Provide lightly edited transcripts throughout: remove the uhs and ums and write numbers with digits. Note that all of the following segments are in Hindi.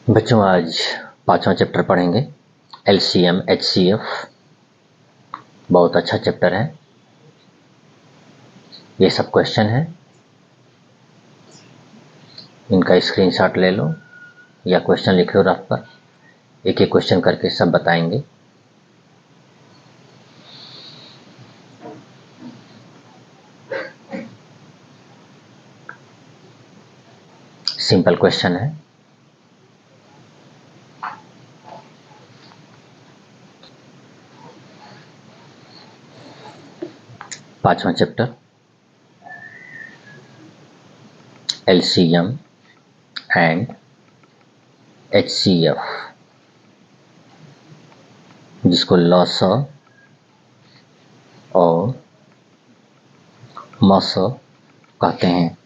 बच्चों आज पांचवा चैप्टर पढ़ेंगे एलसीएम एचसीएफ। बहुत अच्छा चैप्टर है। ये सब क्वेश्चन है, इनका स्क्रीनशॉट ले लो या क्वेश्चन लिख लो रफ पर। एक एक क्वेश्चन करके सब बताएंगे। सिंपल क्वेश्चन है। पांचवा चैप्टर एलसीएम एंड एचसीएफ, जिसको लॉ और मॉस कहते हैं।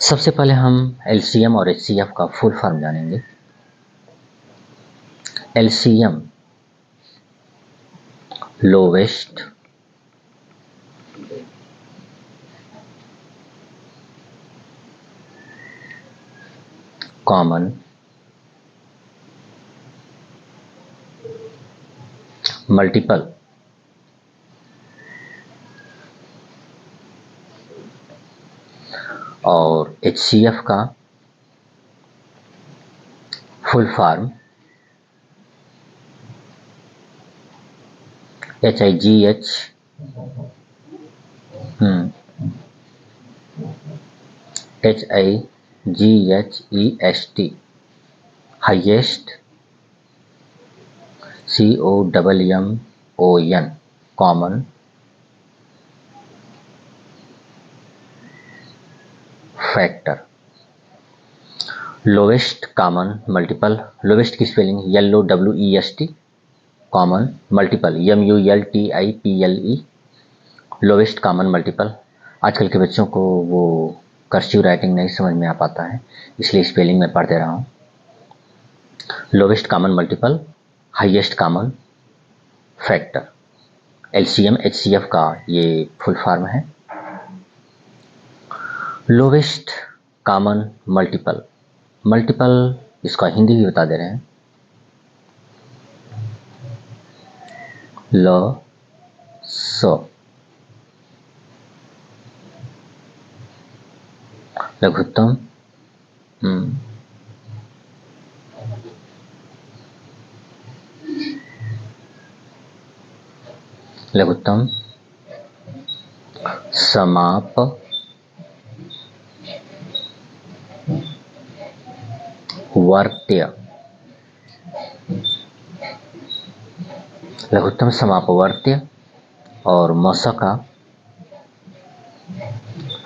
सबसे पहले हम एलसीएम और एचसीएफ का फुल फॉर्म जानेंगे। एलसीएम लोवेस्ट कॉमन मल्टीपल और एचसीएफ का full form HIGH HIGHEST highest COMMON common factor. Lowest common multiple, lowest की spelling LOWEST, common multiple MULTIPLE। Lowest common multiple. आजकल के बच्चों को वो कर्सिव राइटिंग नहीं समझ में आ पाता है, इसलिए स्पेलिंग में पढ़ दे रहा हूँ। Lowest common multiple, highest common factor. LCM HCF का ये फुल फॉर्म है। लोवेस्ट कॉमन मल्टीपल, मल्टीपल इसका हिंदी भी बता दे रहे हैं। लघुत्तम लघुत्तम समाप वर्त्य, लघुत्तम समापवर्त्य और मौसा का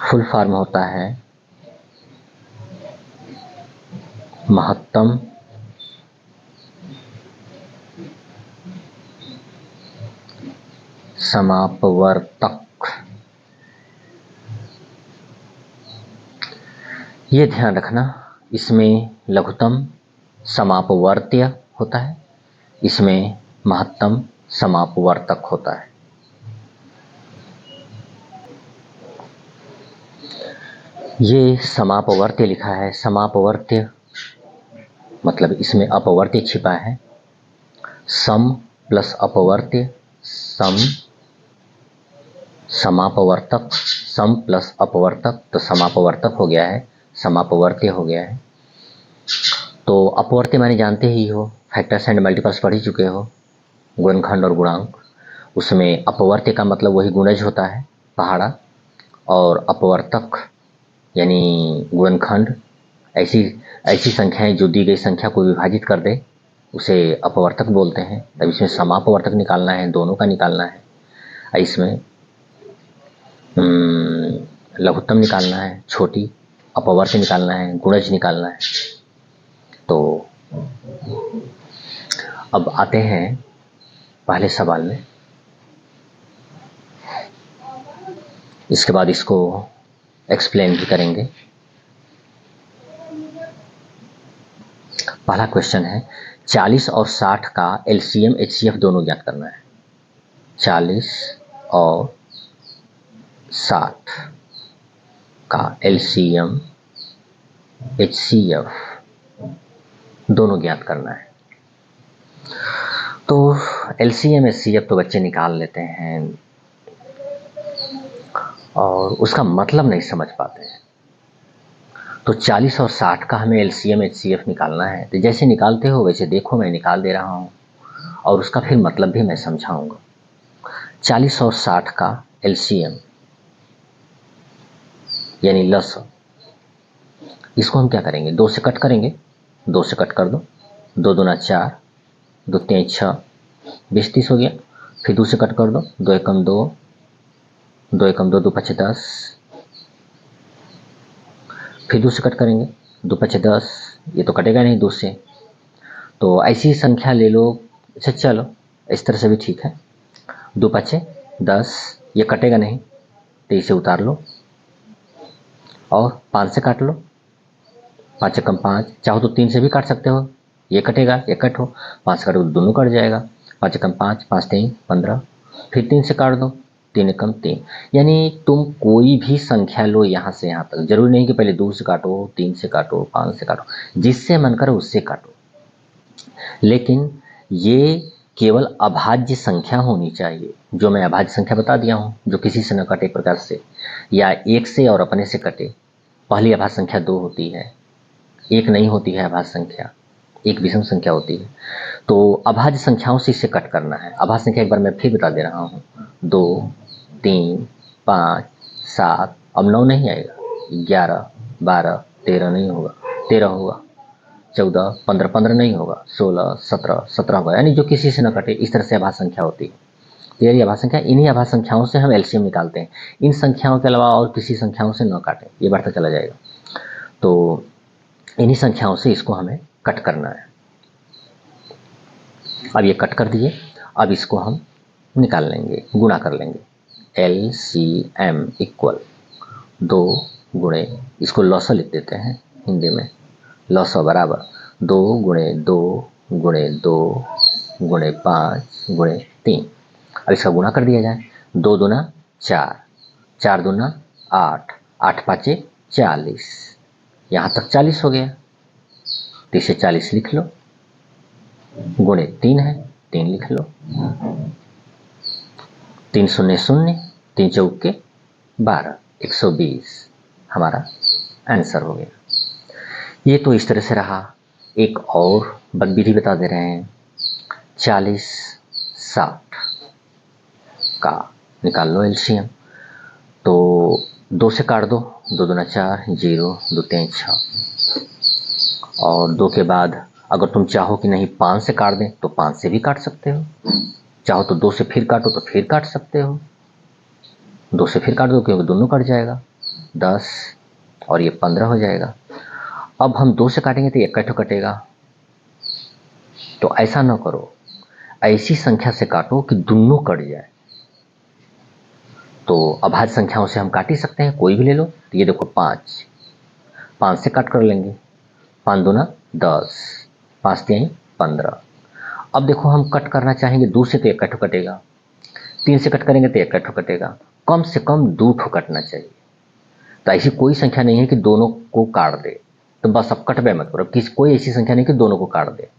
फुल फॉर्म होता है महत्तम समापवर्तक। ये ध्यान रखना, इसमें लघुत्तम समापवर्त्य होता है, इसमें महत्तम समापवर्तक होता है। ये समापवर्त्य लिखा है, समापवर्त्य मतलब इसमें अपवर्त्य छिपा है। सम प्लस अपवर्त्य सम, समापवर्तक सम प्लस अपवर्तक तो समापवर्तक हो गया है, समापवर्त्य हो गया है। तो अपवर्त्य माने जानते ही हो, फैक्टर्स एंड मल्टीपल्स पढ़ ही चुके हो, गुणनखंड और गुणांक। उसमें अपवर्त्य का मतलब वही गुणज होता है, पहाड़ा, और अपवर्तक यानी गुणनखंड ऐसी संख्याएं जो दी गई संख्या को विभाजित कर दे उसे अपवर्तक बोलते हैं। तब इसमें समापवर्तक निकालना है, दोनों का निकालना है। इसमें लघुत्तम निकालना है छोटी, अपवर्त्य निकालना है, गुणज निकालना है। तो अब आते हैं पहले सवाल में, इसके बाद इसको एक्सप्लेन भी करेंगे। पहला क्वेश्चन है 40 और 60 का एलसीएम एचसीएफ दोनों ज्ञात करना है। 40 और 60 का एलसीएम एचसीएफ दोनों ज्ञात करना है। तो LCM HCF तो बच्चे निकाल लेते हैं और उसका मतलब नहीं समझ पाते हैं। तो 40 और 60 का हमें LCM HCF निकालना है। तो जैसे निकालते हो वैसे देखो, मैं निकाल दे रहा हूँ और उसका फिर मतलब भी मैं समझाऊंगा। 40 और 60 का LCM यानी लस, इसको हम क्या करेंगे, 2 से कट करेंगे। 2 से कट कर दो, 2 दूना 4, 2 3 6, 20 30 हो गया। फिर 2 से कट कर दो, 2 एकम 2, 2 एकम 2, 2 पचे 10। फिर 2 से कट करेंगे, 2 पचे 10, ये तो कटेगा नहीं 2 से, तो ऐसी संख्या ले लो। अच्छा चलो, इस तरह से भी ठीक है। 2 पचे 10, ये कटेगा नहीं तो इसे उतार लो और 5 से काट लो। 5 एकम 5, चाहो तो 3 से भी काट सकते हो, ये कटेगा, ये कट हो। 5 काटो तो दोनों कट जाएगा। 5 एकम 5, 5 3 15। फिर 3 से काट दो, 3 एकम 3। यानी तुम कोई भी संख्या लो यहाँ से यहाँ तक, जरूरी नहीं कि पहले 2 से काटो, 3 से काटो, 5 से काटो, जिससे मन करे उससे काटो, लेकिन ये केवल अभाज्य संख्या होनी चाहिए। जो मैं अभाज्य संख्या बता दिया हूँ, जो किसी से न कटे प्रकार से, या एक से और अपने से कटे। पहली अभाज्य संख्या 2 होती है, एक नहीं होती है अभाज्य संख्या, एक विषम संख्या होती है। तो अभाज्य संख्याओं से इसे कट करना है। अभाज्य संख्या एक बार मैं फिर बता दे रहा हूँ, 2 3 5 7, अब 9 नहीं आएगा, 11 12 13 नहीं होगा, 13 होगा, 14 15 15 नहीं होगा, 16 17 17 होगा। यानी जो किसी से न कटे, इस तरह से अभाज्य संख्या होती है। तेरी अभाज्य संख्या, इन्हीं अभाज्य संख्याओं से हम LCM निकालते हैं। इन संख्याओं के अलावा और किसी संख्याओं से न काटें, ये बढ़ता चला जाएगा। तो इन्हीं संख्याओं से इसको हमें कट करना है। अब ये कट कर दिए, अब इसको हम निकाल लेंगे, गुणा कर लेंगे। LCM इक्वल 2 गुणे, इसको लॉसा लिख देते हैं हिंदी में, लॉसा बराबर 2 गुणे 2 गुणे 2 गुणे 5 गुणे 3। अब इसका गुणा कर दिया जाए, 2 दूना 4, 4 दूना 8, 8 पाँचे 40, यहाँ तक 40 हो गया। तो इसे 40 लिख लो, गुणे 3 है, 3 लिख लो, 3 शून्य शून्य, 3 चौके 12, 120 हमारा आंसर हो गया। ये तो इस तरह से रहा। एक और विधि बता दे रहे हैं, 40 60 का निकाल लो LCM। तो 2 से काट दो, 2 दूना 4, 0 2 3 6, और 2 के बाद अगर तुम चाहो कि नहीं 5 से काट दें तो 5 से भी काट सकते हो, चाहो तो 2 से फिर काटो तो फिर काट सकते हो। 2 से फिर काट दो क्योंकि दोनों कट जाएगा, 10 और ये 15 हो जाएगा। अब हम 2 से काटेंगे तो 1 कटेगा। तो ऐसा ना करो, ऐसी संख्या से काटो कि दोनों कट जाए। तो अभाज्य संख्याओं से हम काट ही सकते हैं, कोई भी ले लो। तो ये देखो 5 से कट कर लेंगे, 5 दूना 10, 5 3 15। अब देखो हम कट करना चाहेंगे 2 से तो 1 कटेगा, 3 से कट करेंगे तो 1 कटेगा, कम से कम 2 कटना चाहिए। तो ऐसी कोई संख्या नहीं है कि दोनों को काट दे, तो बस अब कटबे मत करो। कोई ऐसी संख्या नहीं कि दोनों को काट दे,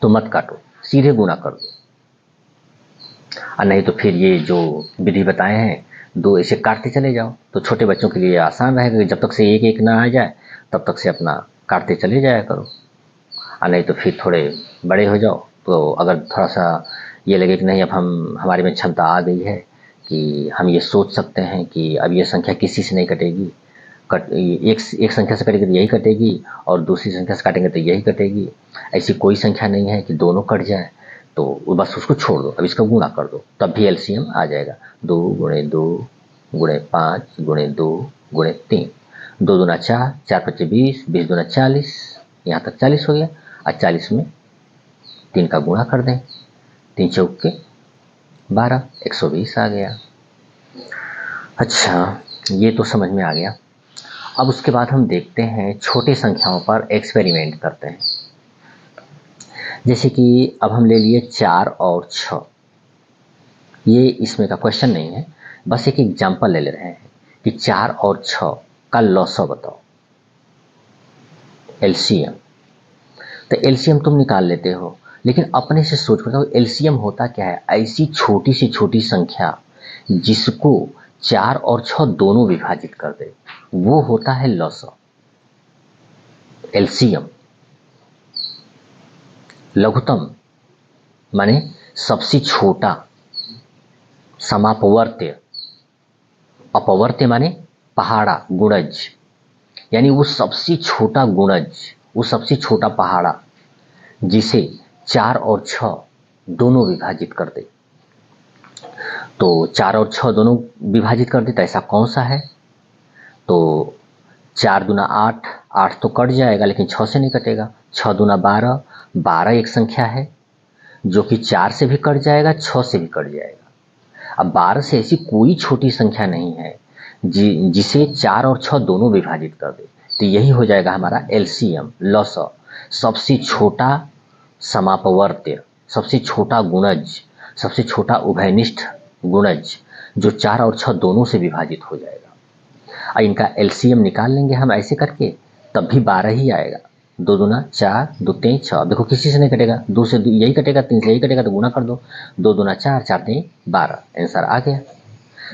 तो मत काटो, सीधे गुणा कर दो। और नहीं तो फिर ये जो विधि बताए हैं, 2 ऐसे काटते चले जाओ। तो छोटे बच्चों के लिए आसान रहेगा कि जब तक से 1 1 ना आ जाए तब तक से अपना काटते चले जाया करो। और नहीं तो फिर थोड़े बड़े हो जाओ तो अगर थोड़ा सा ये लगे कि नहीं अब हमारे में क्षमता आ गई है कि हम ये सोच सकते हैं कि अब ये संख्या किसी से नहीं कटेगी, एक संख्या से कटेगी तो यही कटेगी और दूसरी संख्या से काटेंगे तो यही कटेगी, ऐसी कोई संख्या नहीं है कि दोनों कट जाए, तो बस उसको छोड़ दो। अब इसका गुणा कर दो, तब भी LCM आ जाएगा। 2 गुणे 2 गुणे 5 गुणे 2 गुणे 3, 2 दूना 4, 4 पच्चे 20, 20 दूना 40, यहाँ तक 40 हो गया। और 40 में 3 का गुणा कर दें, 3 चौके 12, 120 आ गया। अच्छा, ये तो समझ में आ गया। अब उसके बाद हम देखते हैं छोटे संख्याओं पर एक्सपेरिमेंट करते हैं। जैसे कि अब हम ले लिए 4 और 6, ये इसमें का क्वेश्चन नहीं है, बस एक एग्जांपल ले रहे हैं कि 4 और 6 का लॉसा बताओ, LCM। तो एलसीएम तुम निकाल लेते हो, लेकिन अपने से सोच बताओ एलसीएम होता क्या है? ऐसी छोटी से छोटी संख्या जिसको 4 और 6 दोनों विभाजित कर दे, वो होता है लॉसा। एलसीएम लघुत्तम माने सबसे छोटा, समापवर्त्य, अपवर्त्य माने पहाड़ा, गुणज, यानी वो सबसे छोटा गुणज, वो सबसे छोटा पहाड़ा जिसे 4 और 6 दोनों विभाजित कर दे। तो 4 और 6 दोनों विभाजित कर दे तो ऐसा कौन सा है? तो 4 दूना 8, 8 तो कट जाएगा लेकिन 6 से नहीं कटेगा। 6 दूना 12, 12 एक संख्या है जो कि 4 से भी कट जाएगा, 6 से भी कट जाएगा। अब 12 से ऐसी कोई छोटी संख्या नहीं है जिसे 4 और 6 दोनों विभाजित कर दे। तो यही हो जाएगा हमारा एलसीएम, लॉसा, सबसे छोटा समापवर्त्य, सबसे छोटा गुणज, सबसे छोटा उभयनिष्ठ गुणज जो 4 और 6 दोनों से विभाजित हो जाएगा। और इनका एलसीएम निकाल लेंगे हम ऐसे करके, तब भी 12 ही आएगा। 2 दूना 4, 2 3 6, देखो किसी से नहीं कटेगा, 2 से यही कटेगा, 3 से यही कटेगा, तो गुना कर दो, 2 दूना 4, 4 3 12, आंसर आ गया।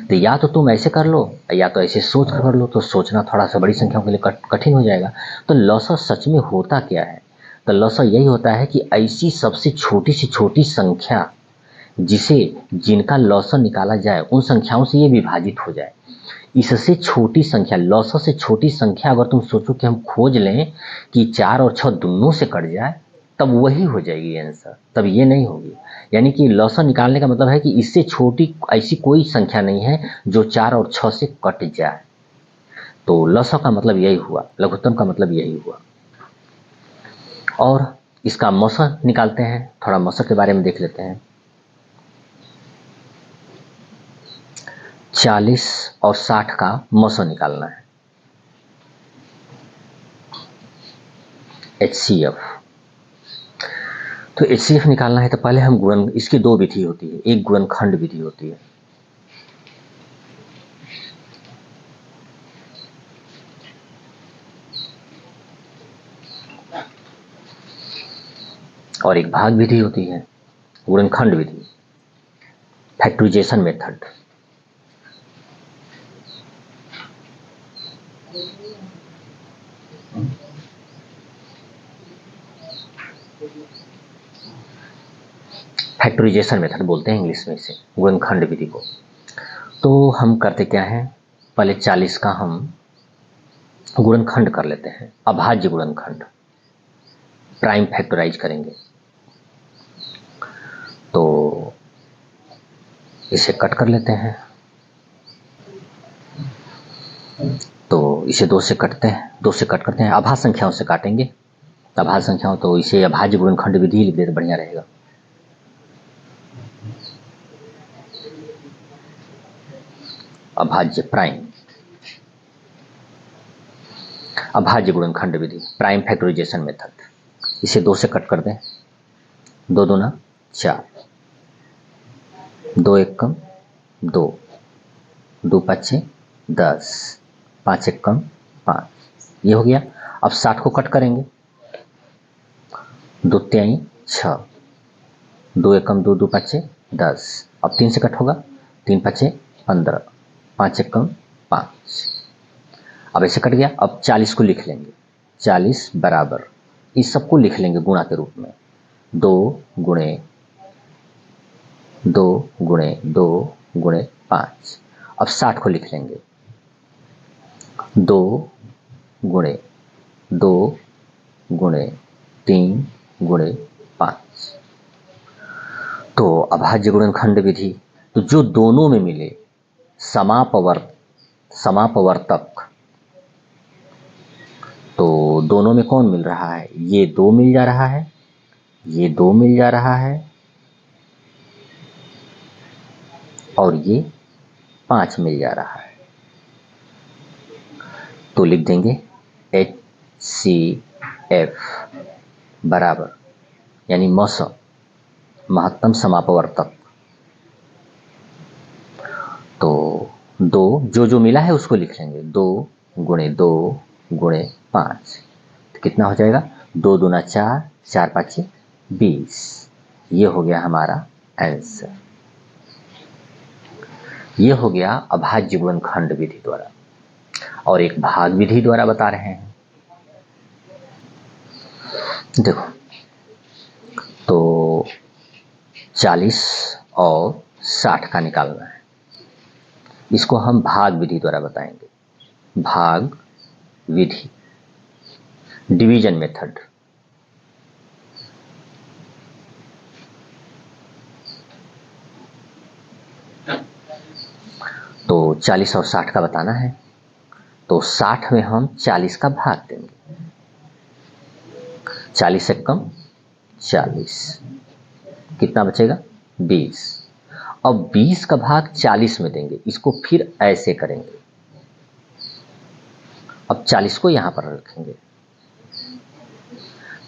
तो या तो तुम ऐसे कर लो या तो ऐसे सोच कर लो, तो सोचना थोड़ा सा बड़ी संख्याओं के लिए कठिन हो जाएगा। तो लॉसा सच में होता क्या है? तो लॉसा यही होता है कि ऐसी सबसे छोटी से छोटी संख्या जिनका लॉसा निकाला जाए उन संख्याओं से ये विभाजित हो जाए। इससे छोटी संख्या, लॉसा से छोटी संख्या अगर तुम सोचो कि हम खोज लें कि 4 और 6 दोनों से कट जाए, तब वही हो जाएगी आंसर, तब ये नहीं होगी। यानी कि लॉसा निकालने का मतलब है कि इससे छोटी ऐसी कोई संख्या नहीं है जो 4 और 6 से कट जाए। तो लॉसा का मतलब यही हुआ, लघुत्तम का मतलब यही हुआ। और इसका मौसा निकालते हैं, थोड़ा मौसा के बारे में देख लेते हैं। 40 और 60 का मौसा निकालना है, HCF। तो HCF निकालना है तो पहले हम गुणन, इसकी 2 विधि होती है, एक गुणनखंड विधि होती है, और एक भाग विधि होती है, गुणनखंड विधि, फैक्टराइजेशन मेथड। फैक्टराइजेशन मेथड बोलते हैं इंग्लिश में इसे, गुणनखंड विधि को। तो हम करते क्या हैं, पहले 40 का हम गुणनखंड कर लेते हैं, अभाज्य गुणनखंड, प्राइम फैक्टराइज करेंगे। तो इसे कट कर लेते हैं, तो इसे 2 से कटते हैं, 2 से कट करते हैं, अभाज्य संख्याओं से काटेंगे, अभाज्य संख्याओं, तो इसे अभाज्य गुणनखंड विधि लिख दे तो बढ़िया रहेगा। अभाज्य प्राइम, अभाज्य गुणनखंड विधि, प्राइम फैक्टराइजेशन मेथड। इसे 2 से कट कर दें, 2 दूना 4, 2 एक कम 2, 2 5 10, 5 एक कम 5, ये हो गया। अब 60 को कट करेंगे, 2 3 6, 2 एकम 2, 2 5 10, अब 3 से कट होगा, 3 5 15, 5 एकम 5, अब ऐसे कट गया। अब 40 को लिख लेंगे, 40 बराबर, इस सबको लिख लेंगे गुणा के रूप में, 2 गुणे 2 गुणे 2 गुणे 5। अब 60 को लिख लेंगे, 2 गुणे 2 गुणे 3 गुणे 5। तो अभाज्य गुणनखंड विधि, तो जो दोनों में मिले समापवर्तक, तो दोनों में कौन मिल रहा है, ये 2 मिल जा रहा है, ये 2 मिल जा रहा है, और ये 5 मिल जा रहा है। तो लिख देंगे HCF बराबर, यानी मौसा, महत्तम समापवर्तक। तो 2 जो मिला है उसको लिख लेंगे, 2 गुणे 2 गुणे 5, तो कितना हो जाएगा, 2 दूना 4, 4 पाँचे 20। ये हो गया हमारा आंसर। ये हो गया अभाज्य गुणनखंड विधि द्वारा। और एक भाग विधि द्वारा बता रहे हैं। देखो, तो 40 और 60 का निकालना है। इसको हम भाग विधि द्वारा बताएंगे। भाग विधि, डिवीजन मेथड। तो 40 और 60 का बताना है। तो 60 में हम 40 का भाग देंगे। 40 से कम 40, कितना बचेगा 20। अब 20 का भाग 40 में देंगे। इसको फिर ऐसे करेंगे। अब 40 को यहां पर रखेंगे।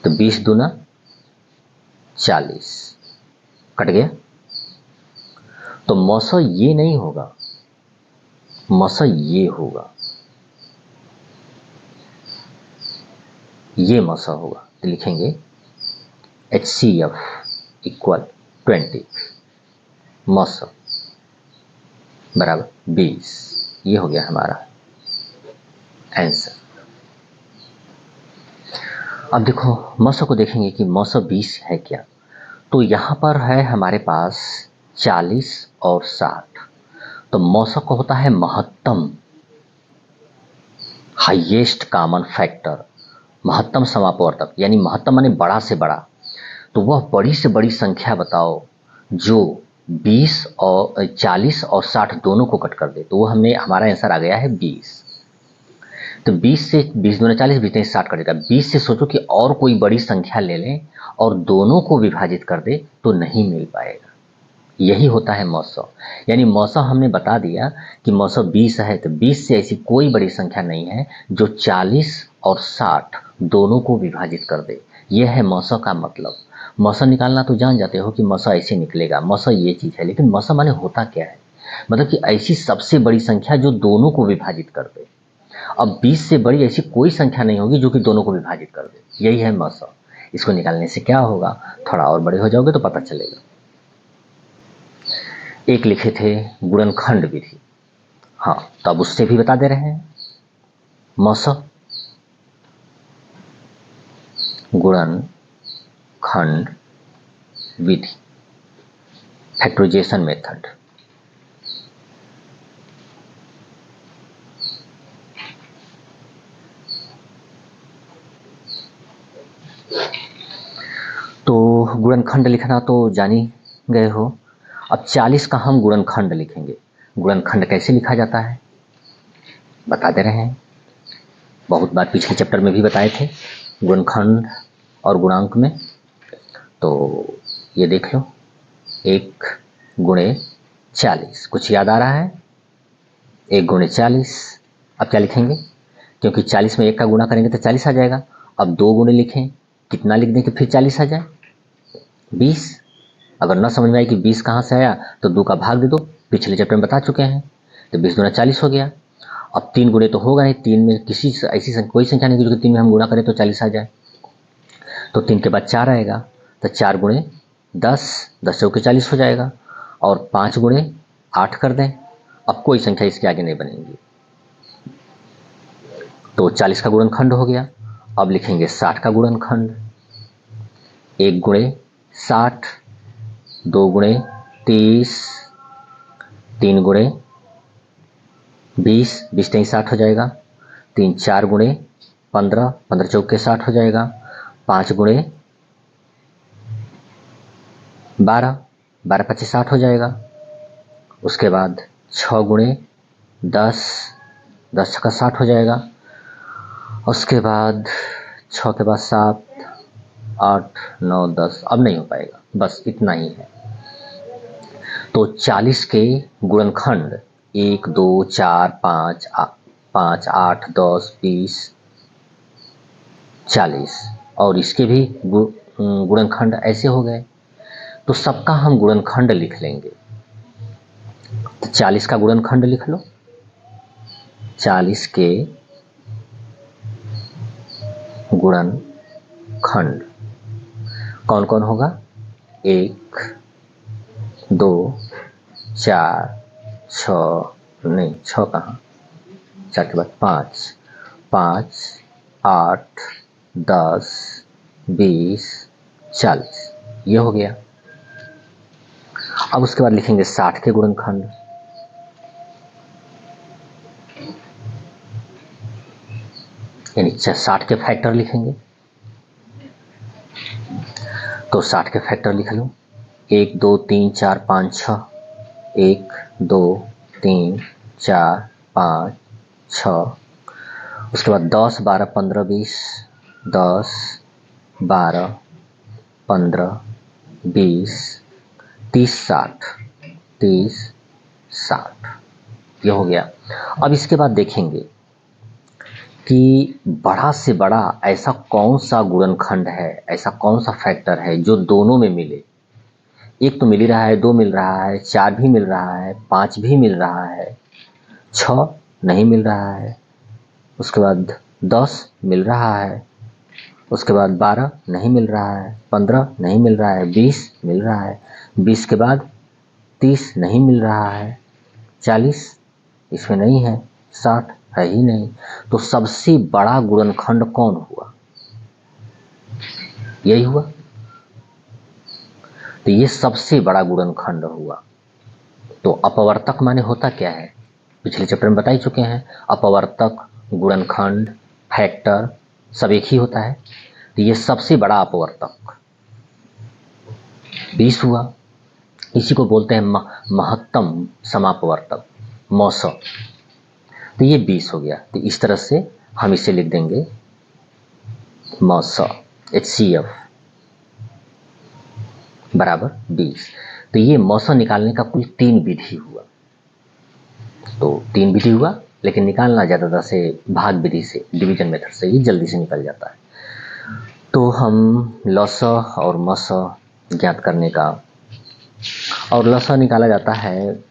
तो 20 दूना 40, कट गया। तो मौसा ये नहीं होगा, मौसा ये होगा, ये मौसा होगा। तो लिखेंगे HCF इक्वल 20 मौसा बराबर 20। ये हो गया हमारा आंसर। अब देखो मौसा को देखेंगे कि मौसा 20 है क्या। तो यहाँ पर है हमारे पास 40 और 60। तो मौसा को होता है महत्तम, हाईएस्ट कॉमन फैक्टर, महत्तम समापवर्तक। यानी महत्तम माने बड़ा से बड़ा। तो वह बड़ी से बड़ी संख्या बताओ जो 20 और 40 और 60 दोनों को कट कर दे। तो वो हमने, हमारा आंसर आ गया है 20। तो 20 से 20 दूना 40, 20 60 कटेगा। 20 से सोचो कि और कोई बड़ी संख्या ले लें और दोनों को विभाजित कर दे तो नहीं मिल पाएगा। यही होता है मौसा। यानी मौसा हमने बता दिया कि मौसा 20 है। तो 20 से ऐसी कोई बड़ी संख्या नहीं है जो 40 और 60 दोनों को विभाजित कर दे। यह है मौसा का मतलब। मौसा निकालना तो जान जाते हो कि मौसा ऐसे निकलेगा। मौसा ये चीज है। लेकिन मौसा माने होता क्या है, मतलब कि ऐसी सबसे बड़ी संख्या जो दोनों को विभाजित कर दे। अब 20 से बड़ी ऐसी कोई संख्या नहीं होगी जो कि दोनों को विभाजित कर दे। यही है मौसा। इसको निकालने से क्या होगा, थोड़ा और बड़े हो जाओगे तो पता चलेगा। एक लिखे थे गुणनखंड विधि। हाँ, तो अब उससे भी बता दे रहे हैं। मौसा गुणनखंड विधि, फैक्टराइजेशन मेथड। तो गुणनखंड लिखना तो जान ही गए हो। अब 40 का हम गुणनखंड लिखेंगे। गुणनखंड कैसे लिखा जाता है बता दे रहे हैं। बहुत बार पिछले चैप्टर में भी बताए थे गुणनखंड और गुणांक में। तो ये देख लो, 1 गुणे 40। कुछ याद आ रहा है? 1 गुणे 40। अब क्या लिखेंगे, क्योंकि 40 में 1 का गुणा करेंगे तो 40 आ जाएगा। अब 2 गुणे लिखें, कितना लिख दें कि फिर 40 आ जाए, 20। अगर न समझ में आए कि 20 कहाँ से आया तो 2 का भाग दे दो, पिछले चैप्टर में बता चुके हैं। तो 20 दूना 40 हो गया। अब 3 गुणे तो होगा नहीं, 3 में किसी ऐसी कोई संख्या नहीं जो कि 3 में हम गुणा करें तो 40 आ जाए। तो 3 के बाद 4 आएगा। तो 4 गुणे 10, 10 चौके 40 हो जाएगा। और 5 गुणे 8 कर दें। अब कोई संख्या इसके आगे नहीं बनेगी। तो 40 का गुणनखंड हो गया। अब लिखेंगे 60 का गुणनखंड। 1 गुणे 60, 2 गुणे 30, 3 गुणे 20, 20 नहीं 60 हो जाएगा। 3 4 गुणे 15, 15 चौके 60 हो जाएगा। 5 गुणे 12, 12 25 60 हो जाएगा। उसके बाद 6 गुणे 10, 10 छक्का 60 हो जाएगा। उसके बाद 6 के बाद 7, 8 9 10, अब नहीं हो पाएगा, बस इतना ही है। तो 40 के गुणनखंड 1 2 4 5 5 8 10 20 40, और इसके भी गुणनखंड ऐसे हो गए। तो सबका हम गुणनखंड लिख लेंगे। तो 40 का गुणनखंड लिख लो। 40 के गुणनखंड खंड कौन कौन होगा? 1 2 4 6, नहीं 6 कहाँ, 4 के बाद 5 5 8 10 20 40, ये हो गया। अब उसके बाद लिखेंगे 60 के गुणनखंड। यानी 60 के फैक्टर लिखेंगे। तो 60 के फैक्टर लिख लो। 1 2 3 4 5 6, 1 2 3 4 5 6। उसके बाद 10 12 15 20, 10 12 15 20 30 60, 30 60, ये हो गया। अब इसके बाद देखेंगे कि बड़ा से बड़ा ऐसा कौन सा गुणनखंड है, ऐसा कौन सा फैक्टर है जो दोनों में मिले। एक तो मिल ही रहा है, 2 मिल रहा है, 4 भी मिल रहा है, 5 भी मिल रहा है, 6 नहीं मिल रहा है, उसके बाद 10 मिल रहा है, उसके बाद 12 नहीं मिल रहा है, 15 नहीं मिल रहा है, 20 मिल रहा है, 20 के बाद 30 नहीं मिल रहा है, 40 इसमें नहीं है, 60 है ही नहीं। तो सबसे बड़ा गुणनखंड कौन हुआ? यही हुआ। तो ये सबसे बड़ा गुणनखंड हुआ। तो अपवर्तक माने होता क्या है? पिछले चैप्टर में बता ही चुके हैं। अपवर्तक, गुणनखंड, फैक्टर सब एक ही होता है। तो ये सबसे बड़ा अपवर्तक 20 हुआ। इसी को बोलते हैं महत्तम समापवर्तक, मौस। तो ये 20 हो गया। तो इस तरह से हम इसे लिख देंगे मौस, HCF बराबर 20। तो ये मौस निकालने का कुल 3 विधि हुआ। तो 3 विधि हुआ, लेकिन निकालना ज़्यादातर से भाग विधि से, डिवीजन मेथड से ही जल्दी से निकल जाता है। तो हम लस और मस ज्ञात करने का, और लस निकाला जाता है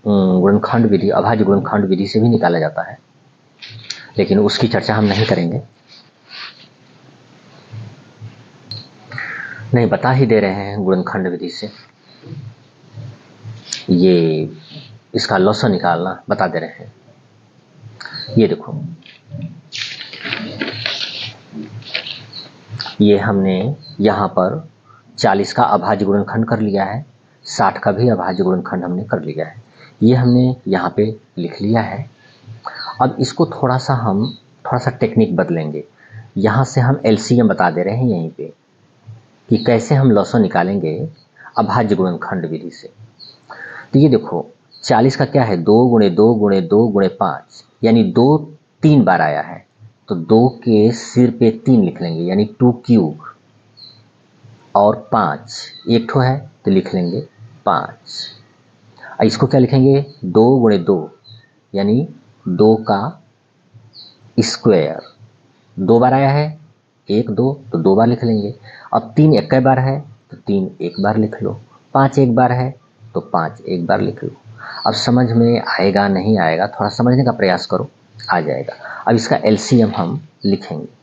गुणनखंड विधि, अभाज्य गुणनखंड विधि से भी निकाला जाता है, लेकिन उसकी चर्चा हम नहीं करेंगे। नहीं, बता ही दे रहे हैं गुणनखंड विधि से। ये इसका लॉस निकालना बता दे रहे हैं। ये देखो, ये हमने यहाँ पर 40 का अभाज्य गुणनखंड कर लिया है, 60 का भी अभाज्य गुणनखंड हमने कर लिया है। ये हमने यहाँ पे लिख लिया है। अब इसको थोड़ा सा टेक्निक बदलेंगे। यहाँ से हम LCM बता दे रहे हैं यहीं पे कि कैसे हम लॉस निकालेंगे अभाज्य गुणनखंड विधि से। तो ये देखो, 40 का क्या है, 2 गुणे 2 गुणे 2 गुणे 5, यानी 2 3 बार आया है। तो 2 के सिर पे 3 लिख लेंगे, यानी 2 क्यूब, और 5 एक ठो है तो लिख लेंगे 5। इसको क्या लिखेंगे, 2 गुणे 2, यानी 2 का स्क्वायर। 2 बार आया है, 1 2, तो 2 बार लिख लेंगे। अब 3 एक बार है तो 3 एक बार लिख लो, 5 एक बार है तो 5 एक बार लिख लो। अब समझ में आएगा नहीं आएगा, थोड़ा समझने का प्रयास करो, आ जाएगा। अब इसका LCM हम लिखेंगे।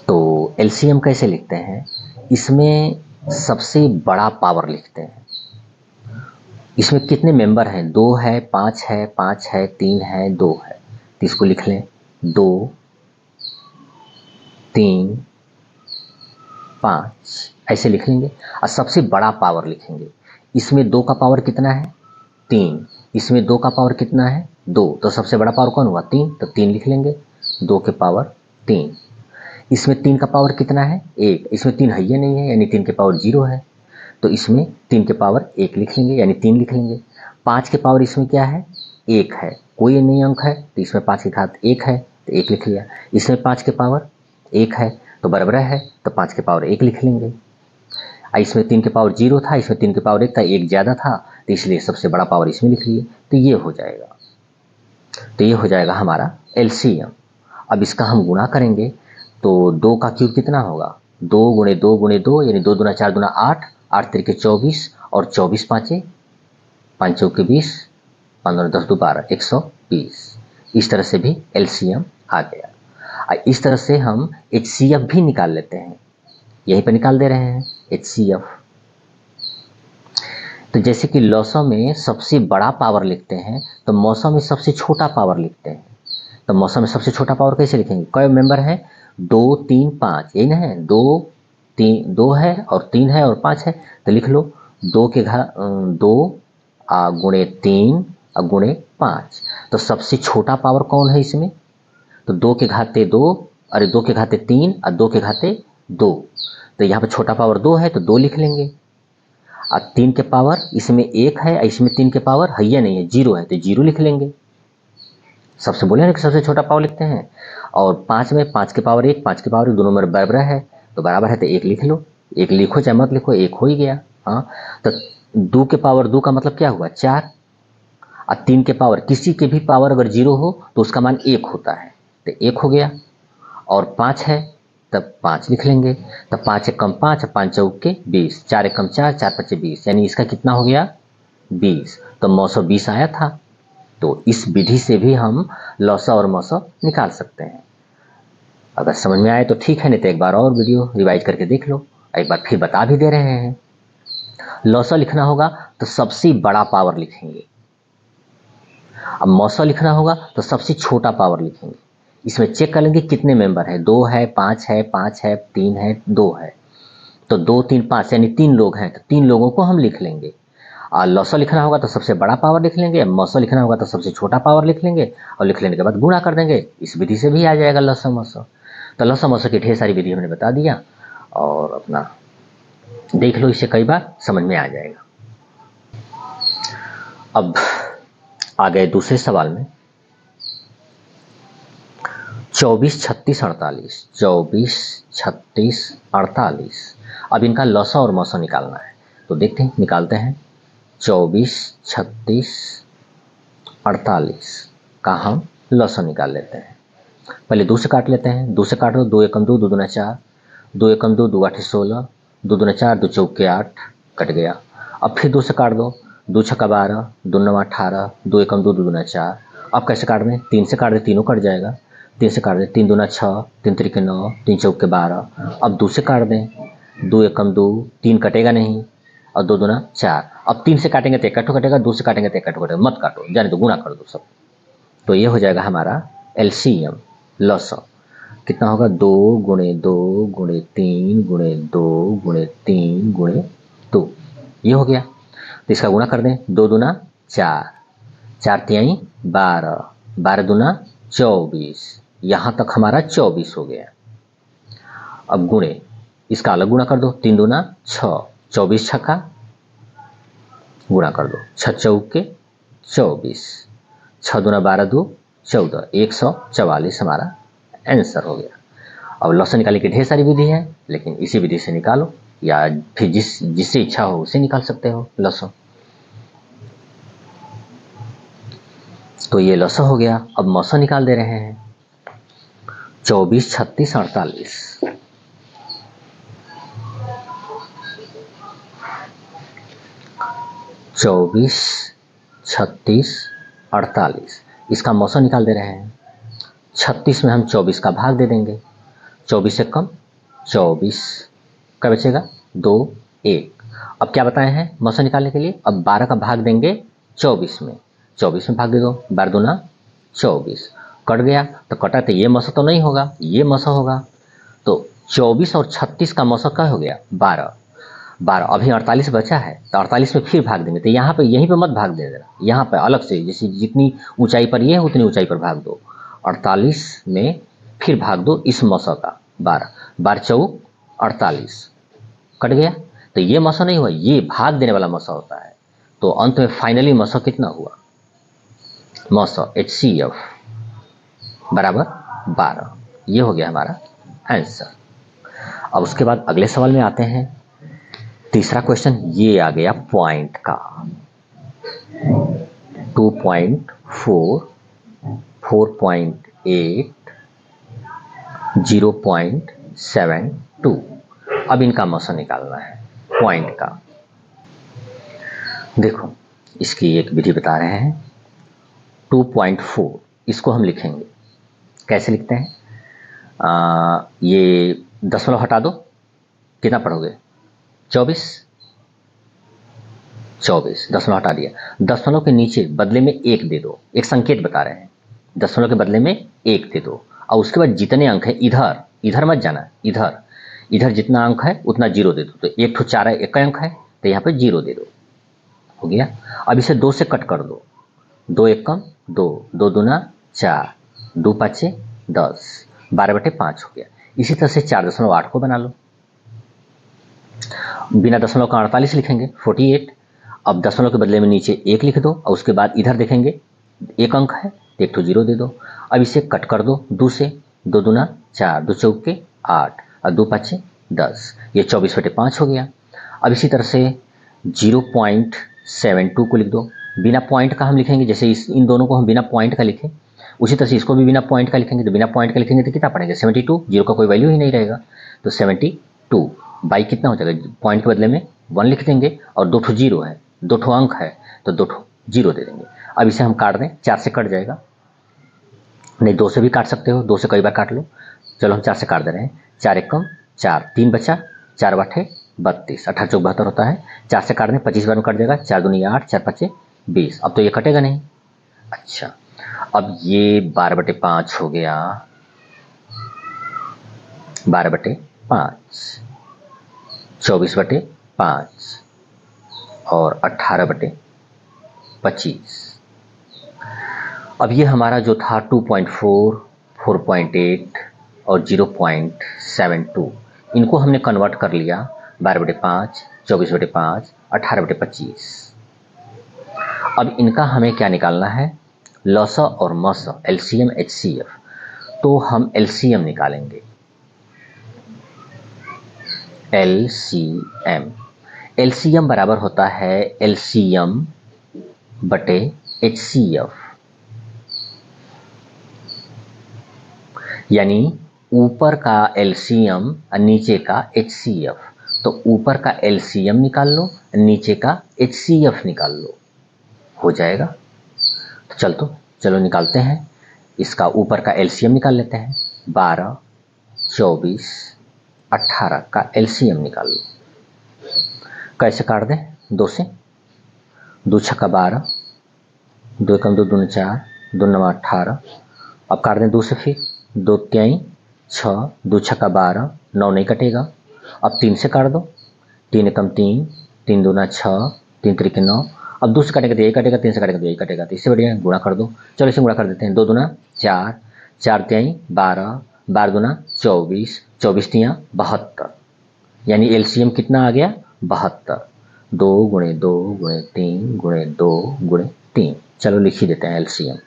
तो LCM कैसे लिखते हैं, इसमें सबसे बड़ा पावर लिखते हैं। इसमें कितने मेंबर हैं, 2 है, 5 है, 5 है, 3 है, 2 है। तो इसको लिख लें 2 3 5, ऐसे लिख लेंगे। और सबसे बड़ा पावर लिखेंगे। इसमें 2 का पावर कितना है, 3। इसमें 2 का पावर कितना है, 2। तो सबसे बड़ा पावर कौन हुआ, 3, तो 3 लिख लेंगे, 2 के पावर 3। इसमें 3 का पावर कितना है, 1। इसमें 3 है ही नहीं है, यानी 3 के पावर 0 है। तो इसमें 3 के पावर 1 लिख लेंगे, यानी 3 लिख लेंगे। 5 के पावर इसमें क्या है, 1 है, कोई नहीं अंक है, तो इसमें 5 के घात 1 है, तो 1 लिख लिया। इसमें 5 के पावर 1 है तो बराबर है, तो 5 के पावर 1 लिख लेंगे। इसमें 3 के पावर 0 था, इसमें 3 के पावर 1 था, 1 ज़्यादा था, तो इसलिए सबसे बड़ा पावर इसमें लिख लिए। तो ये हो जाएगा, तो ये हो जाएगा हमारा LCM। अब इसका हम गुणा करेंगे तो 2 का क्यूब कितना होगा, 2 गुणे 2 गुणे 2, यानी 2 दूना 4 दूना 8, 8 तिरके 24, और 24 पाँचे 5 चौके 20, 15 10 2 12 120। इस तरह से भी एलसीएम आ गया। इस तरह से हम एचसीएफ भी निकाल लेते हैं, यहीं पर निकाल दे रहे हैं एचसीएफ। तो जैसे कि लॉसो में सबसे बड़ा पावर लिखते हैं, तो मौसम में सबसे छोटा पावर लिखते हैं। तो मौसम में सबसे छोटा पावर कैसे लिखेंगे? कई मेंबर है? 2 3 5, यही ना है? 2 3 2 है और 3 है और 5 है, तो लिख लो 2 के घात 2 गुणे 3 गुणे 5। तो सबसे छोटा पावर कौन है इसमें? तो 2 के घाते 2, अरे 2 के घाते 3 और 2 के घाते 2। तो यहाँ पर छोटा पावर 2 है तो 2 लिख लेंगे। और 3 के पावर इसमें 1 है, इसमें 3 के पावर है या नहीं है, 0 है, तो 0 लिख लेंगे। सबसे बोले ना कि सबसे छोटा पावर लिखते हैं। और 5 में 5 के पावर 1, 5 के पावर 1, दोनों में बराबर है, तो बराबर है तो 1 लिख लो। 1 लिखो चाहे मत लिखो, 1 हो ही गया। हाँ, तो 2 के पावर 2 का मतलब क्या हुआ? 4। और 3 के पावर, किसी के भी पावर अगर 0 हो तो उसका मान 1 होता है, तो 1 हो गया। और 5 है तब 5 लिख लेंगे। तब 5 एक कम 5, 5 चौके 20, 4 एक कम 4, 4 पच्चे 20, यानी इसका कितना हो गया? 20। तो मौसौ 20 आया था। तो इस विधि से भी हम लौसा और मौसौ निकाल सकते हैं। अगर समझ में आए तो ठीक है, नहीं तो एक बार और वीडियो रिवाइज करके देख लो। एक बार फिर बता भी दे रहे हैं। लौसा लिखना होगा तो सबसे बड़ा पावर लिखेंगे, अब मौसौ लिखना होगा तो सबसे छोटा पावर लिखेंगे। इसमें चेक कर लेंगे कितने मेंबर है, 2 है, 5 है, 5 है, 3 है, 2 है। तो 2 3 5 यानी 3 लोग हैं, तो 3 लोगों को हम लिख लेंगे। और लौसौ लिखना होगा तो सबसे बड़ा पावर लिख लेंगे, मौसौ लिखना होगा तो सबसे छोटा पावर लिख लेंगे, और लिख लेने के बाद गुणा कर देंगे। इस विधि से भी आ जाएगा लौसौ मौसौ। तो लौसौ मौसौ की ढेर सारी विधि हमने बता दिया, और अपना देख लो, इसे कई बार समझ में आ जाएगा। अब आ गए दूसरे सवाल में। 24 36 48, 24 36 48। अब इनका लौसौ और मौसौ निकालना है, तो देखते हैं, निकालते हैं। 24 36 48 का हम लौसौ निकाल लेते हैं। पहले 2 से काट लेते हैं। 2 से काट दो, 2 एकम 2, 2 दूना 4, 2 एकम 2, 2 आठे 16, 2 दूना 4, 2 चौके 8, कट गया। अब फिर 2 से काट दो, 2 छक्का 12, 2 नवा 18, 2 एकम 2, 2 दूना 4। अब कैसे काट दें? 3 से काट दे, तीनों कट जाएगा। 3 से काट दें, 3 दूना 6, 3 त्रिके 9, 3 चौके 12। अब 2 से काट दें, 2 एकम 2, 3 कटेगा नहीं, और 2 दूना 4। अब 3 से काटेंगे तो इकट्ठो कटेगा, 2 से काटेंगे तो इकट्ठो कटेगा, मत काटो, जाने दो, गुणा कर दो सब। तो ये हो जाएगा हमारा एलसीएम लौसौ। कितना होगा? 2 गुणे 2 गुणे 3 गुणे 2 गुणे 3 गुणे 2, ये हो गया। तो इसका गुणा कर दें, 2 दूना 4, 4 तिहाई 12, 12 दूना 24, यहाँ तक हमारा 24 हो गया। अब गुणे, इसका अलग गुणा कर दो, 3 दूना 6, 24 छक्का गुणा कर दो, 6 चौके 24, 6 दूना 12 2 14, 144 हमारा आंसर हो गया। अब लौसौ निकालने की ढेर सारी विधि है, लेकिन इसी विधि से निकालो, या फिर जिससे इच्छा हो उसे निकाल सकते हो लौसौ। तो ये लौसौ हो गया। अब मौसौ निकाल दे रहे हैं। 24 36 48, 24 36 48, इसका मौसौ निकाल दे रहे हैं। 36 में हम 24 का भाग दे देंगे, 24 से कम 24, क्या बचेगा? 2 1। अब क्या बताए हैं मौसौ निकालने के लिए? अब 12 का भाग देंगे 24 में, 24 में भाग दे दो, 12 दूना 24, कट गया। तो कटा तो ये मौसौ तो नहीं होगा, ये मौसौ होगा। तो 24 और 36 का मौसौ क्या हो गया? 12 12। अभी 48 बचा है, तो 48 में फिर भाग देंगे। तो यहाँ पे, यहीं पे मत भाग दे देना, यहाँ पे अलग से, जैसे जितनी ऊंचाई पर ये है उतनी ऊंचाई पर भाग दो। 48 में फिर भाग दो इस मौसौ का, 12 12 चौक 48, कट गया। तो ये मौसौ नहीं हुआ, ये भाग देने वाला मौसौ होता है। तो अंत में फाइनली मौसौ कितना हुआ? मौसौ HCF बराबर 12, ये हो गया हमारा आंसर। अब उसके बाद अगले सवाल में आते हैं। तीसरा क्वेश्चन ये आ गया पॉइंट का, 2.4, 4.8, 0.72। अब इनका मौसौ निकालना है पॉइंट का। देखो, इसकी एक विधि बता रहे हैं। 2.4 इसको हम लिखेंगे। कैसे लिखते हैं? ये दशमलव हटा दो, कितना पढ़ोगे? 24 दशमलव हटा दिया। दशमलव के नीचे बदले में 1 दे दो, एक संकेत बता रहे हैं। दशमलव के बदले में 1 दे दो और उसके बाद जितने अंक है इधर मत जाना, इधर जितना अंक है उतना 0 दे दो। तो 1 तो 4 एक अंक है तो यहाँ पे 0 दे दो, हो गया। अब इसे 2 से कट कर दो, 2 एकम 2, 2 दूना 4, 2 पाँचे 10, 12/5 हो गया। इसी तरह से 4.8 को बना लो, बिना दशमलव का 48 लिखेंगे 48। अब दशमलव के बदले में नीचे 1 लिख दो और उसके बाद इधर देखेंगे एक अंक है तो 1 तो 0 दे दो। अब इसे कट कर दो 2 से, 2 दूना 4, 2 चौके 8 और 2 पाँचे 10, ये 24/5 हो गया। अब इसी तरह से 0.72 को लिख दो, बिना पॉइंट का हम लिखेंगे। जैसे इन दोनों को हम बिना पॉइंट का लिखें, उसी तरह से इसको भी बिना पॉइंट का लिखेंगे। तो बिना पॉइंट का लिखेंगे तो कितना पड़ेगा? 72, 0 का कोई वैल्यू ही नहीं रहेगा तो 72 बाई कितना हो जाएगा? पॉइंट के बदले में 1 लिख देंगे और 2 ठो 0 है, 2 ठो अंक है तो 2 ठो 0 दे देंगे। अब इसे हम काट दें, 4 से कट जाएगा, नहीं 2 से भी काट सकते हो, 2 से कई बार काट लो। चलो हम 4 से काट दे रहे हैं। 4 एकम 4, 3 बचा, 4 बाठे 32, 18 चौक 72 होता है। 4 से काट दें, 25 बार में कट जाएगा, 4 दूनी 8, 4 पाँचे 20। अब तो ये कटेगा नहीं। अच्छा, अब ये 12/5 हो गया, 12/5, 24/5 और 18/25। अब ये हमारा जो था 2.4, 4.8 और 0.72, इनको हमने कन्वर्ट कर लिया 12/5, 24/5, 18/25। अब इनका हमें क्या निकालना है? लसा और मसा, एलसीएम एचसीएफ। तो हम एलसीएम निकालेंगे। एलसीएम बराबर होता है एलसीएम बटे एचसीएफ, यानी ऊपर का एलसीएम और नीचे का एचसीएफ। तो ऊपर का एलसीएम निकाल लो, नीचे का एचसीएफ निकाल लो, हो जाएगा। तो चलो निकालते हैं। इसका ऊपर का एलसीएम निकाल लेते हैं। 12, 24, 18 का एलसीएम निकाल लो। कैसे काट दें? 2 से, 2 छक्का 12, 2 एकम 2 दूनी 4, 2 नवा 18। अब काट दें 2 से, फिर 2 त्याई 6, 2 छक्का 12, 9 नहीं कटेगा। अब 3 से काट दो, 3 एकम 3, 3 दूना 6, 3 त्रिक 9। अब 2 से काटेगा तो यही कटेगा, 3 से काटेगा तो यही कटेगा, तो इससे बढ़िया गुणा कर दो। चलो इसे गुणा कर देते हैं। 2 दूना 4, 4 त्याई 12, 12 दूना 24, 24 तियाँ 72, यानी एलसीएम कितना आ गया? 72। 2 गुणे 2 गुणे 3 गुणे 2 गुणे 3। चलो लिख ही देते हैं एलसीएम।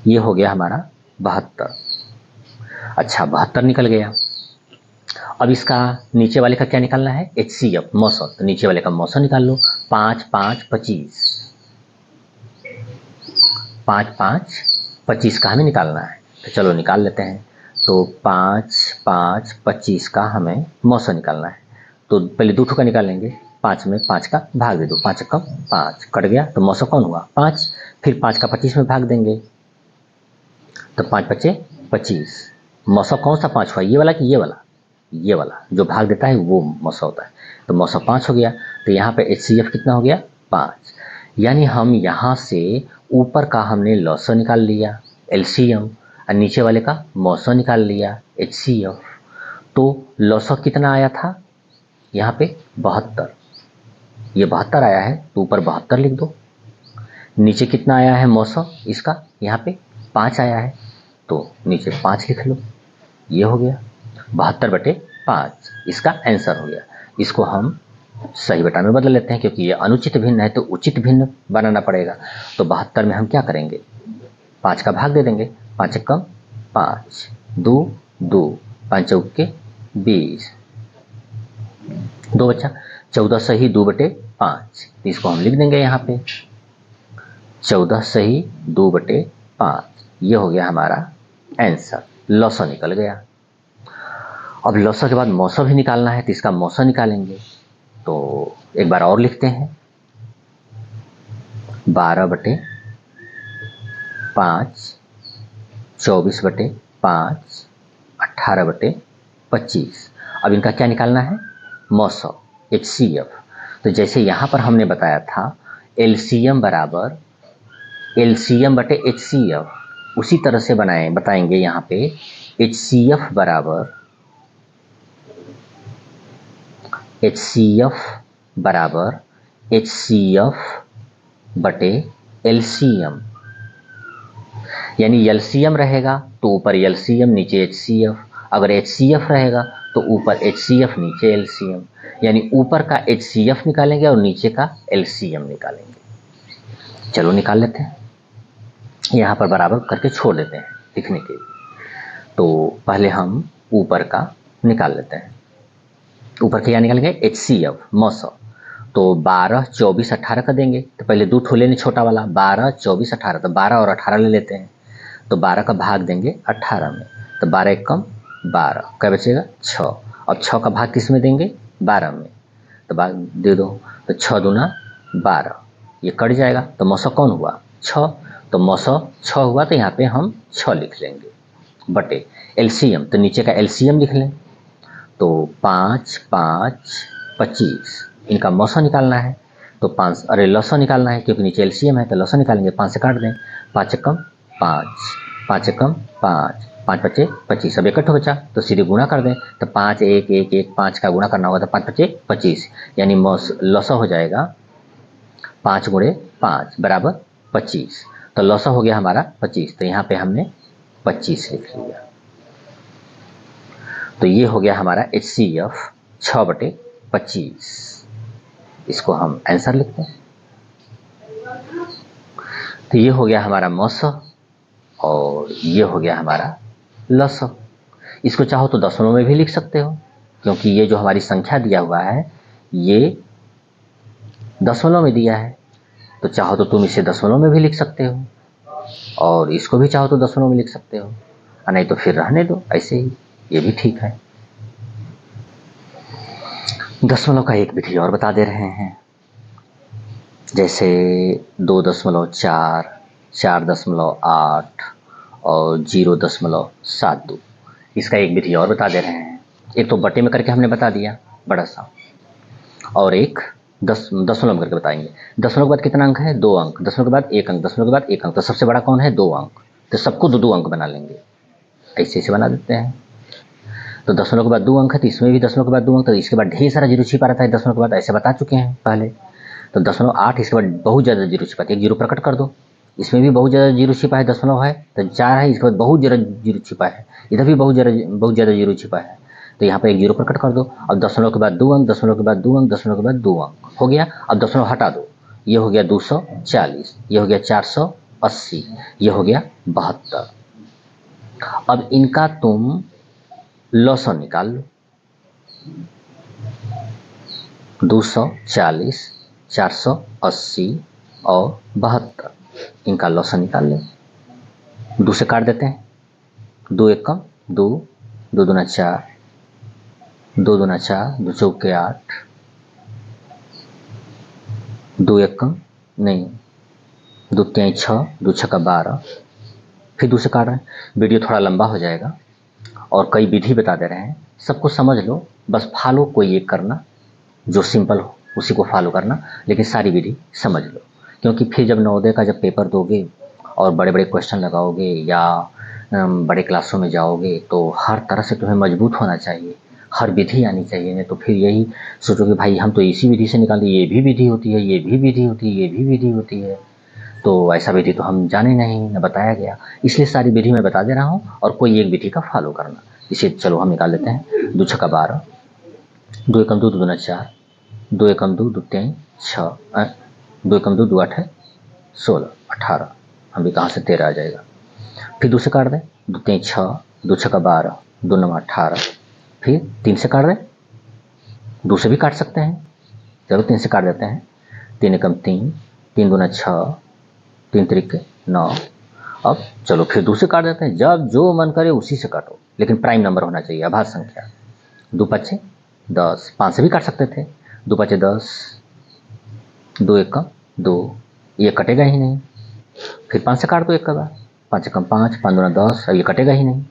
ये हो गया हमारा 72। अच्छा, 72 निकल गया। अब इसका नीचे वाले का क्या निकालना है? एचसीएफ, मौसा। तो नीचे वाले का मौसा निकाल लो। 5, 5, 25, 5, 5, 25 का हमें निकालना है। तो चलो निकाल लेते हैं। तो 5, 5, 25 का हमें मौसा निकालना है। तो पहले 2 ठो का निकालेंगे। 5 में 5 का भाग दे दो, 5 कम 5 कट गया, तो मौसा कौन हुआ? 5। फिर 5 का 25 में भाग देंगे तो 5 बचे 25। मौसा कौन सा 5 हुआ? ये वाला कि ये वाला? ये वाला जो भाग देता है वो मौसा होता है। तो मौसा 5 हो गया। तो यहाँ पे एचसीएफ कितना हो गया? 5। यानी हम यहाँ से ऊपर का हमने लौसा निकाल लिया एलसीएम और नीचे वाले का मौसा निकाल लिया एचसीएफ। तो लौसा कितना आया था यहाँ पे? 72। ये 72 आया है तो ऊपर 72 लिख दो। नीचे कितना आया है मौसा इसका? यहाँ पे 5 आया है तो नीचे 5 लिख लो। ये हो गया 72/5, इसका आंसर हो गया। इसको हम सही बटा में बदल लेते हैं, क्योंकि ये अनुचित भिन्न है तो उचित भिन्न बनाना पड़ेगा। तो 72 में हम क्या करेंगे? 5 का भाग दे देंगे। 5 एकम 5, 2 2, 5 चौके 20, 2 बचा, 14 सही 2/5। इसको हम लिख देंगे यहाँ पे 14 सही 2/5। ये हो गया हमारा आंसर। लौसा निकल गया। अब लौसा के बाद मौसा भी निकालना है तो इसका मौसा निकालेंगे। तो एक बार और लिखते हैं। 12/5 5 24/5 18/25। अब इनका क्या निकालना है? मौसम, HCF। तो जैसे यहाँ पर हमने बताया था LCM बराबर LCM/HCF, उसी तरह से बताएंगे यहाँ पे HCF बराबर HCF/LCM। यानी LCM रहेगा तो ऊपर LCM नीचे HCF, अगर HCF रहेगा तो ऊपर HCF नीचे LCM, यानी ऊपर का HCF निकालेंगे और नीचे का LCM निकालेंगे। चलो निकाल लेते हैं, यहाँ पर बराबर करके छोड़ देते हैं लिखने के लिए। तो पहले हम ऊपर का निकाल लेते हैं। ऊपर क्या निकालेंगे? HCF मौसम। तो 12 24 18 का देंगे, तो पहले 2 ठो लेने छोटा वाला, 12 24 18, तो 12 और 18 ले लेते हैं। तो 12 का भाग देंगे 18 में, तो 12 एकम 12, क्या बचेगा? 6। अब 6 का भाग किस में देंगे? 12 में, तो भाग दे दो, तो 6 दूना 12, ये कट जाएगा। तो मौसम कौन हुआ? 6। तो मौसम 6 हुआ, तो यहाँ पे हम 6 लिख लेंगे बटे LCM, तो नीचे का LCM लिख लें। तो 5 5 25, इनका मौसम निकालना है। तो 5, अरे लौसम निकालना है क्योंकि नीचे LCM है, तो लौसम निकालेंगे। 5 से काट दें, 5 एकम 5, 5 एकम 5, 5 5 25। अब इकट्ठा बचा तो सीधे गुणा कर दें, तो 5 1 1 1 5 का गुणा करना होगा, तो 5 5 25, यानी लौसम हो जाएगा 5 × 5 बराबर 25। तो लौसम हो गया हमारा 25, तो यहाँ पे हमने 25 लिख लिया। तो ये हो गया हमारा HCF 6/25। इसको हम आंसर लिखते हैं। तो ये हो गया हमारा मौसम और ये हो गया हमारा लौसम। इसको चाहो तो दशमलव में भी लिख सकते हो, क्योंकि ये जो हमारी संख्या दिया हुआ है ये दशमलव में दिया है। तो चाहो तो तुम इसे दशमलव में भी लिख सकते हो, और इसको भी चाहो तो दशमलव में लिख सकते हो, नहीं तो फिर रहने दो ऐसे ही, ये भी ठीक है। दशमलव का एक विधि और बता दे रहे हैं, जैसे 2.4, 4.8 और 0.72। इसका एक विधि और बता दे रहे हैं। एक तो बटे में करके हमने बता दिया बड़ा सा, और एक दशमलव में करके बताएंगे। दशमलव के बाद कितना अंक है? 2 अंक। दशमलव के बाद 1 अंक, दशमलव के बाद 1 अंक, तो सबसे बड़ा कौन है? 2 अंक। तो सबको 2 2 अंक बना लेंगे, ऐसे बना देते हैं। तो दशमलव के बाद 2 अंक है, तो इसमें भी दशमलव के बाद 2 अंक, तो इसके बाद ढेर सारा जीरो छिपा रहता है दशमलव के बाद, ऐसे बता चुके हैं पहले। तो 0.8, इसके बाद बहुत ज़्यादा जीरो छिपा है, एक जीरो प्रकट कर दो। इसमें भी बहुत ज़्यादा जीरो छिपा है, दशमलव है तो 4 है, इसके बाद बहुत ज़्यादा जीरो छिपा है, इधर भी बहुत ज़्यादा जीरो छिपा है, तो यहाँ पर एक जीरो प्रकट कर दो। अब दशमलव के बाद 2 अंक, दशमलव के बाद 2 अंक, दशमलव के बाद 2 अंक हो गया। अब दशमलव हटा दो, ये हो गया 240, ये हो गया 480, ये हो गया 72। अब इनका तुम लौसम निकाल लो। 240, 480 और 72, इनका लौसम निकाल लें। 2 से काट देते हैं, 2 एकम 2, 2 दूना 4, 2 दूना 4, 2 चौके 8, 2 एकम नहीं, 2 3 6, 2 छक्का 12। फिर 2 से काट रहे हैं, वीडियो थोड़ा लंबा हो जाएगा और कई विधि बता दे रहे हैं, सबको समझ लो, बस फॉलो कोई एक करना जो सिंपल हो, उसी को फॉलो करना, लेकिन सारी विधि समझ लो, क्योंकि फिर जब नवोदय का जब पेपर दोगे और बड़े बड़े क्वेश्चन लगाओगे या बड़े क्लासों में जाओगे, तो हर तरह से तुम्हें मजबूत होना चाहिए, हर विधि आनी चाहिए, नहीं तो फिर यही सोचोगे भाई हम तो इसी विधि से निकालते, ये भी विधि होती है, ये भी विधि होती है, ये भी विधि होती है, तो ऐसा विधि तो हम जाने नहीं, न बताया गया, इसलिए सारी विधि मैं बता दे रहा हूँ और कोई एक विधि का फॉलो करना। इसे चलो हम निकाल लेते हैं। 2 छक्का 12, 2 एकम 2, 2 दूना 4, 2 एकम 2, 2 3 6, 2 एकम 2, 2 8 16, 18, हम भी कहाँ से 13 आ जाएगा। फिर 2 से काट दें, 2 3 6, 2 छक्का 12, 2 9 18, फिर 3 से काट दें, 2 से भी काट सकते हैं, चलो 3 से काट देते हैं। 3 एकम 3, 3 दूना 6, 3 त्रिक 9। अब चलो फिर 2 से काट देते हैं, जब जो मन करे उसी से काटो, लेकिन प्राइम नंबर होना चाहिए, अभाज्य संख्या। 2 5 10, 5 से भी काट सकते थे, 2 5 10, 2 एकम 2, ये कटेगा ही नहीं, फिर 5 से काट दो एक का बार, 5 कम 5, 5 दूना 10, अब ये कटेगा ही नहीं,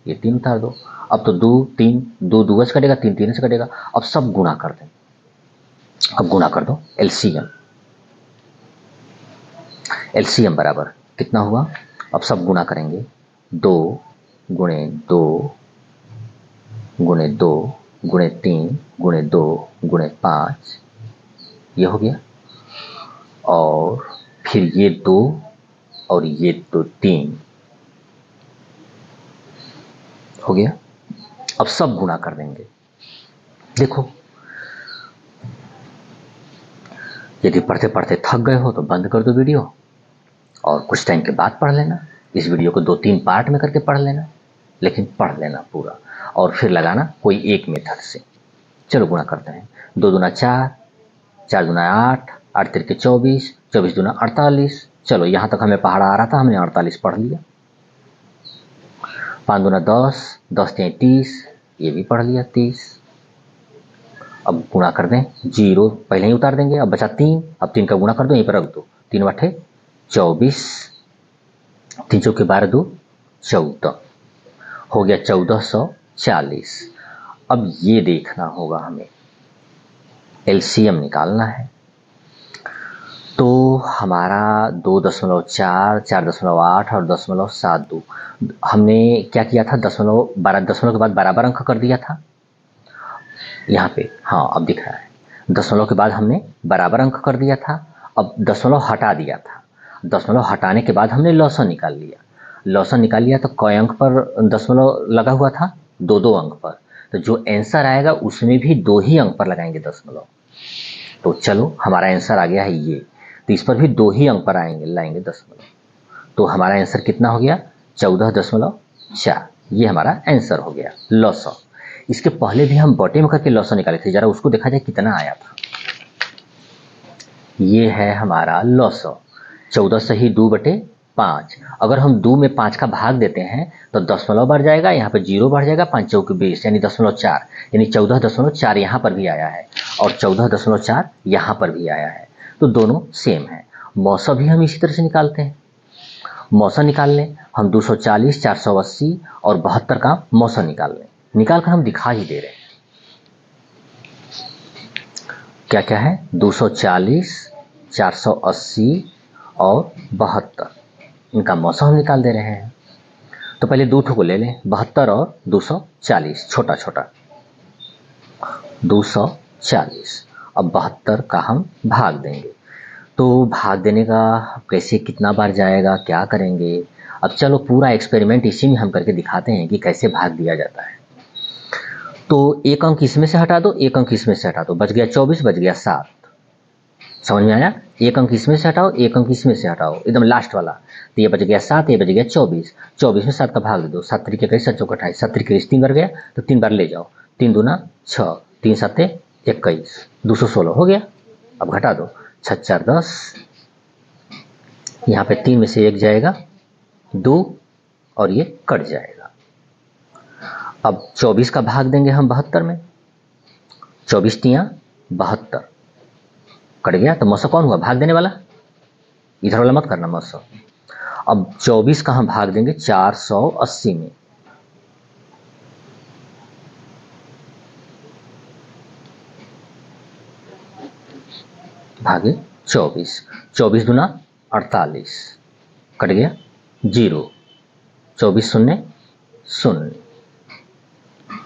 ये 3 उतार दो। अब तो 2 3, 2 2 से कटेगा, 3 3 से कटेगा। अब सब गुणा कर दें, अब गुणा कर दो। एलसीएम, एलसीएम बराबर कितना हुआ? अब सब गुणा करेंगे, 2 गुणे 2 गुणे 2 गुणे 3 गुणे 2 गुणे 5, ये हो गया। और फिर ये 2 और ये 2 3 हो गया। अब सब गुणा कर देंगे। देखो, यदि पढ़ते पढ़ते थक गए हो तो बंद कर दो वीडियो और कुछ टाइम के बाद पढ़ लेना। इस वीडियो को 2-3 पार्ट में करके पढ़ लेना, लेकिन पढ़ लेना पूरा और फिर लगाना कोई एक मेथड से। चलो गुणा करते हैं। 2 दूना 4, 4 दूना 8, 8 तिरके 24, 24 दूना 48। चलो यहाँ तक हमें पहाड़ा आ रहा था, हमने 48 पढ़ लिया। 5 दूना 10, 10 तिया 30, ये भी पढ़ लिया 30। अब गुणा कर दें, 0 पहले ही उतार देंगे, अब बचा 3, अब 3 का गुणा कर दो, यहीं पर रख दो। 3 बटे 24, 3 चौके 12 2 14, हो गया 1440। अब ये देखना होगा हमें, एलसीएम निकालना है। तो हमारा 2.4, 4.8 और 0.72, हमने क्या किया था? दशमलव के बाद बराबर अंक कर दिया था यहाँ पे। हाँ, अब दिख रहा है। दशमलव के बाद हमने बराबर अंक कर दिया था। अब दशमलव हटा दिया था। दशमलव हटाने के बाद हमने लॉसन निकाल लिया। लॉसन निकाल लिया तो कई अंक पर दशमलव लगा हुआ था? 2-2 अंक पर। तो जो आंसर आएगा उसमें भी 2 ही अंक पर लगाएंगे दशमलव। तो चलो, हमारा आंसर आ गया है ये, तो इस पर भी 2 ही अंक पर लाएंगे दशमलव। तो हमारा आंसर कितना हो गया? 14.4। ये हमारा आंसर हो गया लॉसन। इसके पहले भी हम बटे में करके लॉसन निकाले थे, जरा उसको देखा जाए कितना आया था। ये है हमारा लॉसन, 14 से ही 2/5। अगर हम 2 में 5 का भाग देते हैं तो दशमलव बढ़ जाएगा, यहाँ पे 0 बढ़ जाएगा, 5 चौके 20 यानी 0.4, यानी 14.4 यहाँ पर भी आया है और 14.4 यहाँ पर भी आया है। तो दोनों सेम है। मौसा भी हम इसी तरह से निकालते हैं। मौसा निकाल लें हम, 240, 480 और 72 का मौसा निकाल लें। निकाल कर हम दिखा ही दे रहे हैं। क्या क्या है? 240, 480 और 72, इनका मौसा हम निकाल दे रहे हैं। तो पहले 2 ठो को ले लें, 72 और 240, छोटा छोटा 240। अब 72 का हम भाग देंगे। तो भाग देने का कैसे, कितना बार जाएगा, क्या करेंगे? अब चलो पूरा एक्सपेरिमेंट इसी में हम करके दिखाते हैं कि कैसे भाग दिया जाता है। तो एक अंक इसमें से हटा दो, एक अंक इसमें से हटा दो, बच गया 24, बच गया 7। समझ में आया? एक अंक इसमें से हटाओ, एक अंक इसमें से हटाओ, एकदम लास्ट वाला। तो ये बच गया 7, ये बच गया 24। 24 में 7 का भाग दे दो, 7 तरीके कैसे, 7 चौका 28, 7 तरीके 3 बार गया तो 3 बार ले जाओ। 3 दूना 6, 3 7 21, 216 हो गया। अब घटा दो, 6 4 10, यहाँ पे 3 में से 1 जाएगा, 2 और ये कट जाएगा। अब 24 का भाग देंगे हम 72 में, 24 तिया 72, कट गया। तो मौसा कौन हुआ? भाग देने वाला, इधर वाला मत करना मौसा। अब 24 का हम भाग देंगे 480 में, भागे 24, 24 दूना 48, कट गया 0, 24 शून्य 0,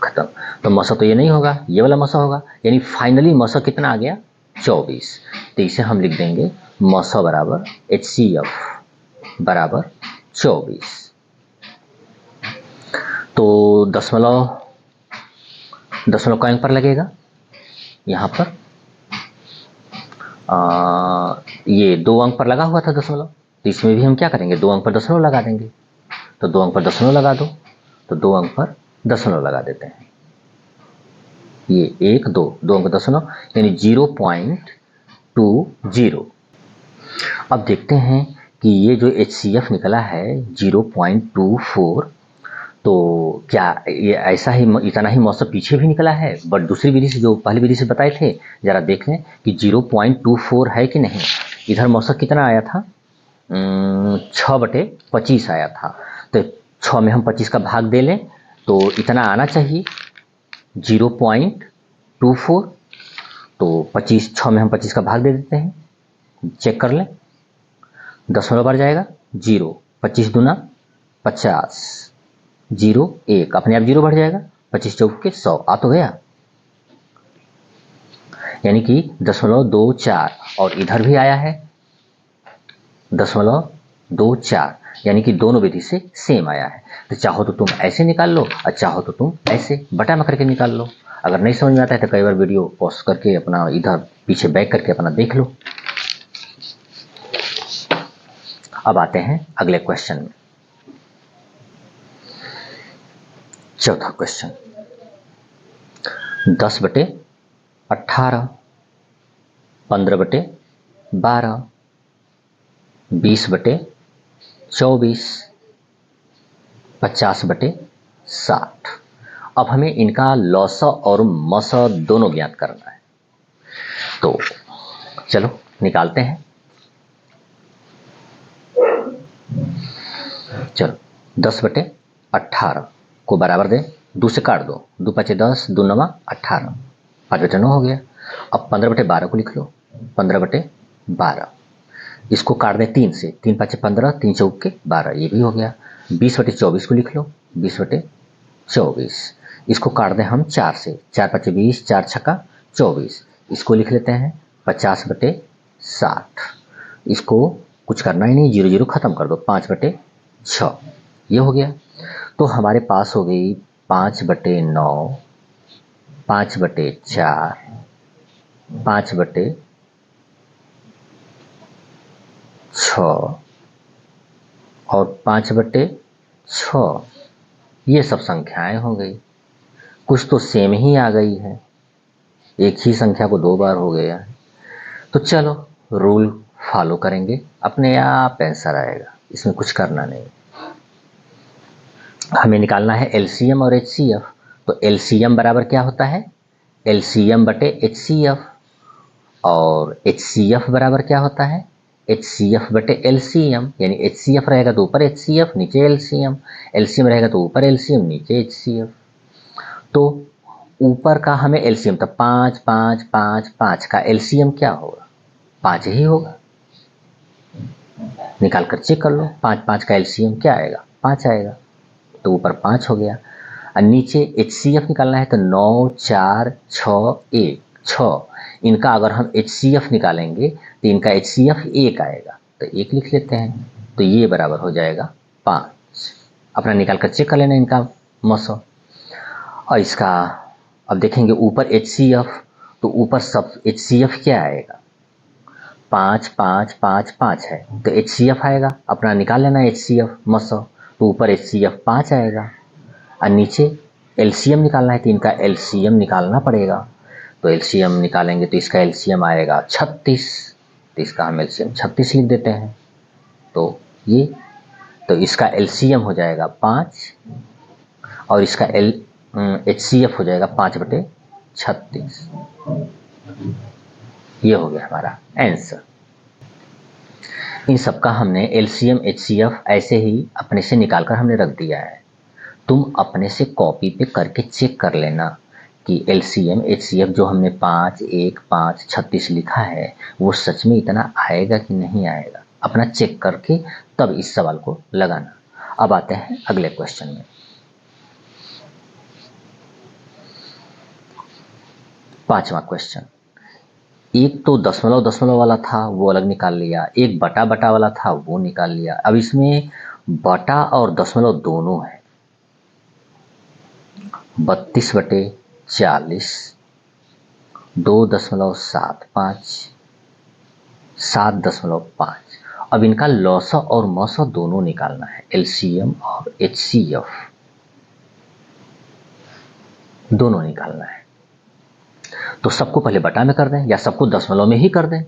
खत्म। तो मौसा तो ये नहीं होगा, ये वाला मौसा होगा, यानी फाइनली मौसा कितना आ गया? 24। तो इसे हम लिख देंगे मौसा बराबर HCF बराबर 24। तो दशमलव का अंक पर लगेगा यहाँ पर, ये 2 अंक पर लगा हुआ था दशमलव, तो इसमें भी हम क्या करेंगे? 2 अंक पर दशमलव लगा देंगे। तो 2 अंक पर दशमलव लगा दो, तो 2 अंक पर दशमलव लगा देते हैं। ये 1 2 2 अंक दशमलव यानी 0.20। अब देखते हैं कि ये जो HCF निकला है 0.24, तो क्या ये ऐसा ही, इतना ही मौसा पीछे भी निकला है? बट दूसरी विधि से, जो पहली विधि से बताए थे, जरा देख लें कि 0.24 है कि नहीं। इधर मौसा कितना आया था? 6/25 आया था, तो 6 में हम 25 का भाग दे लें तो इतना आना चाहिए 0.24। तो 25 6 में हम 25 का भाग दे देते हैं, चेक कर लें, दशमलव बढ़ जाएगा 0, 25 दूना 50, 0 1 अपने आप 0 बढ़ जाएगा, 25 चौक के 100 आ तो गया, यानी कि 0.24 और इधर भी आया है 0.24, यानी कि दोनों विधि से सेम आया है। तो चाहो तो तुम ऐसे निकाल लो और चाहो तो तुम ऐसे बटा में करके निकाल लो। अगर नहीं समझ में आता है तो कई बार वीडियो पॉज करके अपना इधर पीछे बैक करके अपना देख लो। अब आते हैं अगले क्वेश्चन में। चौथा क्वेश्चन, 10/18, 15/12, 20/24, 50/60। अब हमें इनका लॉसा और मसा दोनों ज्ञात करना है, तो चलो निकालते हैं। चलो 10/18 को बराबर दें, 2 से काट दो, 2 5 10, 2 9 18, 5/9 हो गया। अब 15/12 को लिख लो, 15/12, इसको काट दें 3 से, 3 5 15, 3 चौक के 12, ये भी हो गया। 20/24 को लिख लो, 20/24, इसको काट दें हम 4 से, 4 5 20, 4 छक्का 24, इसको लिख लेते हैं 50/60, इसको कुछ करना ही नहीं, 0 0 खत्म कर दो, 5/6, ये हो गया। तो हमारे पास हो गई 5/9, 5/4, 5/6 और 5/6, ये सब संख्याएं हो गई। कुछ तो सेम ही आ गई है, एक ही संख्या को 2 बार हो गया है। तो चलो रूल फॉलो करेंगे, अपने आप आंसर आएगा, इसमें कुछ करना नहीं। हमें निकालना है एलसीएम और एचसीएफ। तो एलसीएम बराबर क्या होता है, LCM/HCF, और HCF बराबर क्या होता है, HCF/LCM, यानी HCF रहेगा तो ऊपर HCF नीचे LCM, LCM रहेगा तो ऊपर LCM नीचे HCF। तो ऊपर का हमें LCM, तो 5 5 5 5 का LCM क्या होगा, 5 ही होगा। निकाल कर चेक कर लो, 5 5 का LCM क्या आएगा, 5 आएगा, तो ऊपर 5 हो गया। और नीचे HCF निकालना है तो 9 4 6 1 6, इनका अगर हम HCF निकालेंगे तो इनका HCF 1 आएगा, तो 1 लिख लेते हैं, तो ये बराबर हो जाएगा 5। अपना निकाल कर चेक कर लेना इनका मसो। और इसका अब देखेंगे ऊपर HCF, तो ऊपर सब HCF क्या आएगा, 5 5 5 5 है, तो HCF आएगा, अपना निकाल लेना HCF मसो, तो ऊपर HCF 5 आएगा। और नीचे LCM निकालना है तो इनका LCM निकालना पड़ेगा, तो LCM निकालेंगे तो इसका LCM आएगा 36, तो इसका हम LCM 36 लिख देते हैं। तो ये, तो इसका LCM हो जाएगा 5 और इसका HCF हो जाएगा 5/36, ये हो गया हमारा आंसर। इन सबका हमने LCM HCF ऐसे ही अपने से निकाल कर हमने रख दिया है। तुम अपने से कॉपी पे करके चेक कर लेना कि LCM HCF जो हमने 5 1 5 36 लिखा है वो सच में इतना आएगा कि नहीं आएगा, अपना चेक करके तब इस सवाल को लगाना। अब आते हैं अगले क्वेश्चन में। 5वां क्वेश्चन, एक तो दशमलव दशमलव वाला था वो अलग निकाल लिया, एक बटा बटा वाला था वो निकाल लिया। अब इसमें बटा और दशमलव दोनों है, 32/40, 2.75, 7.5। अब इनका लॉसा और मौसा दोनों निकालना है, LCM और HCF दोनों निकालना है। तो सबको पहले बटा में कर दें या सबको दशमलव में ही कर दें।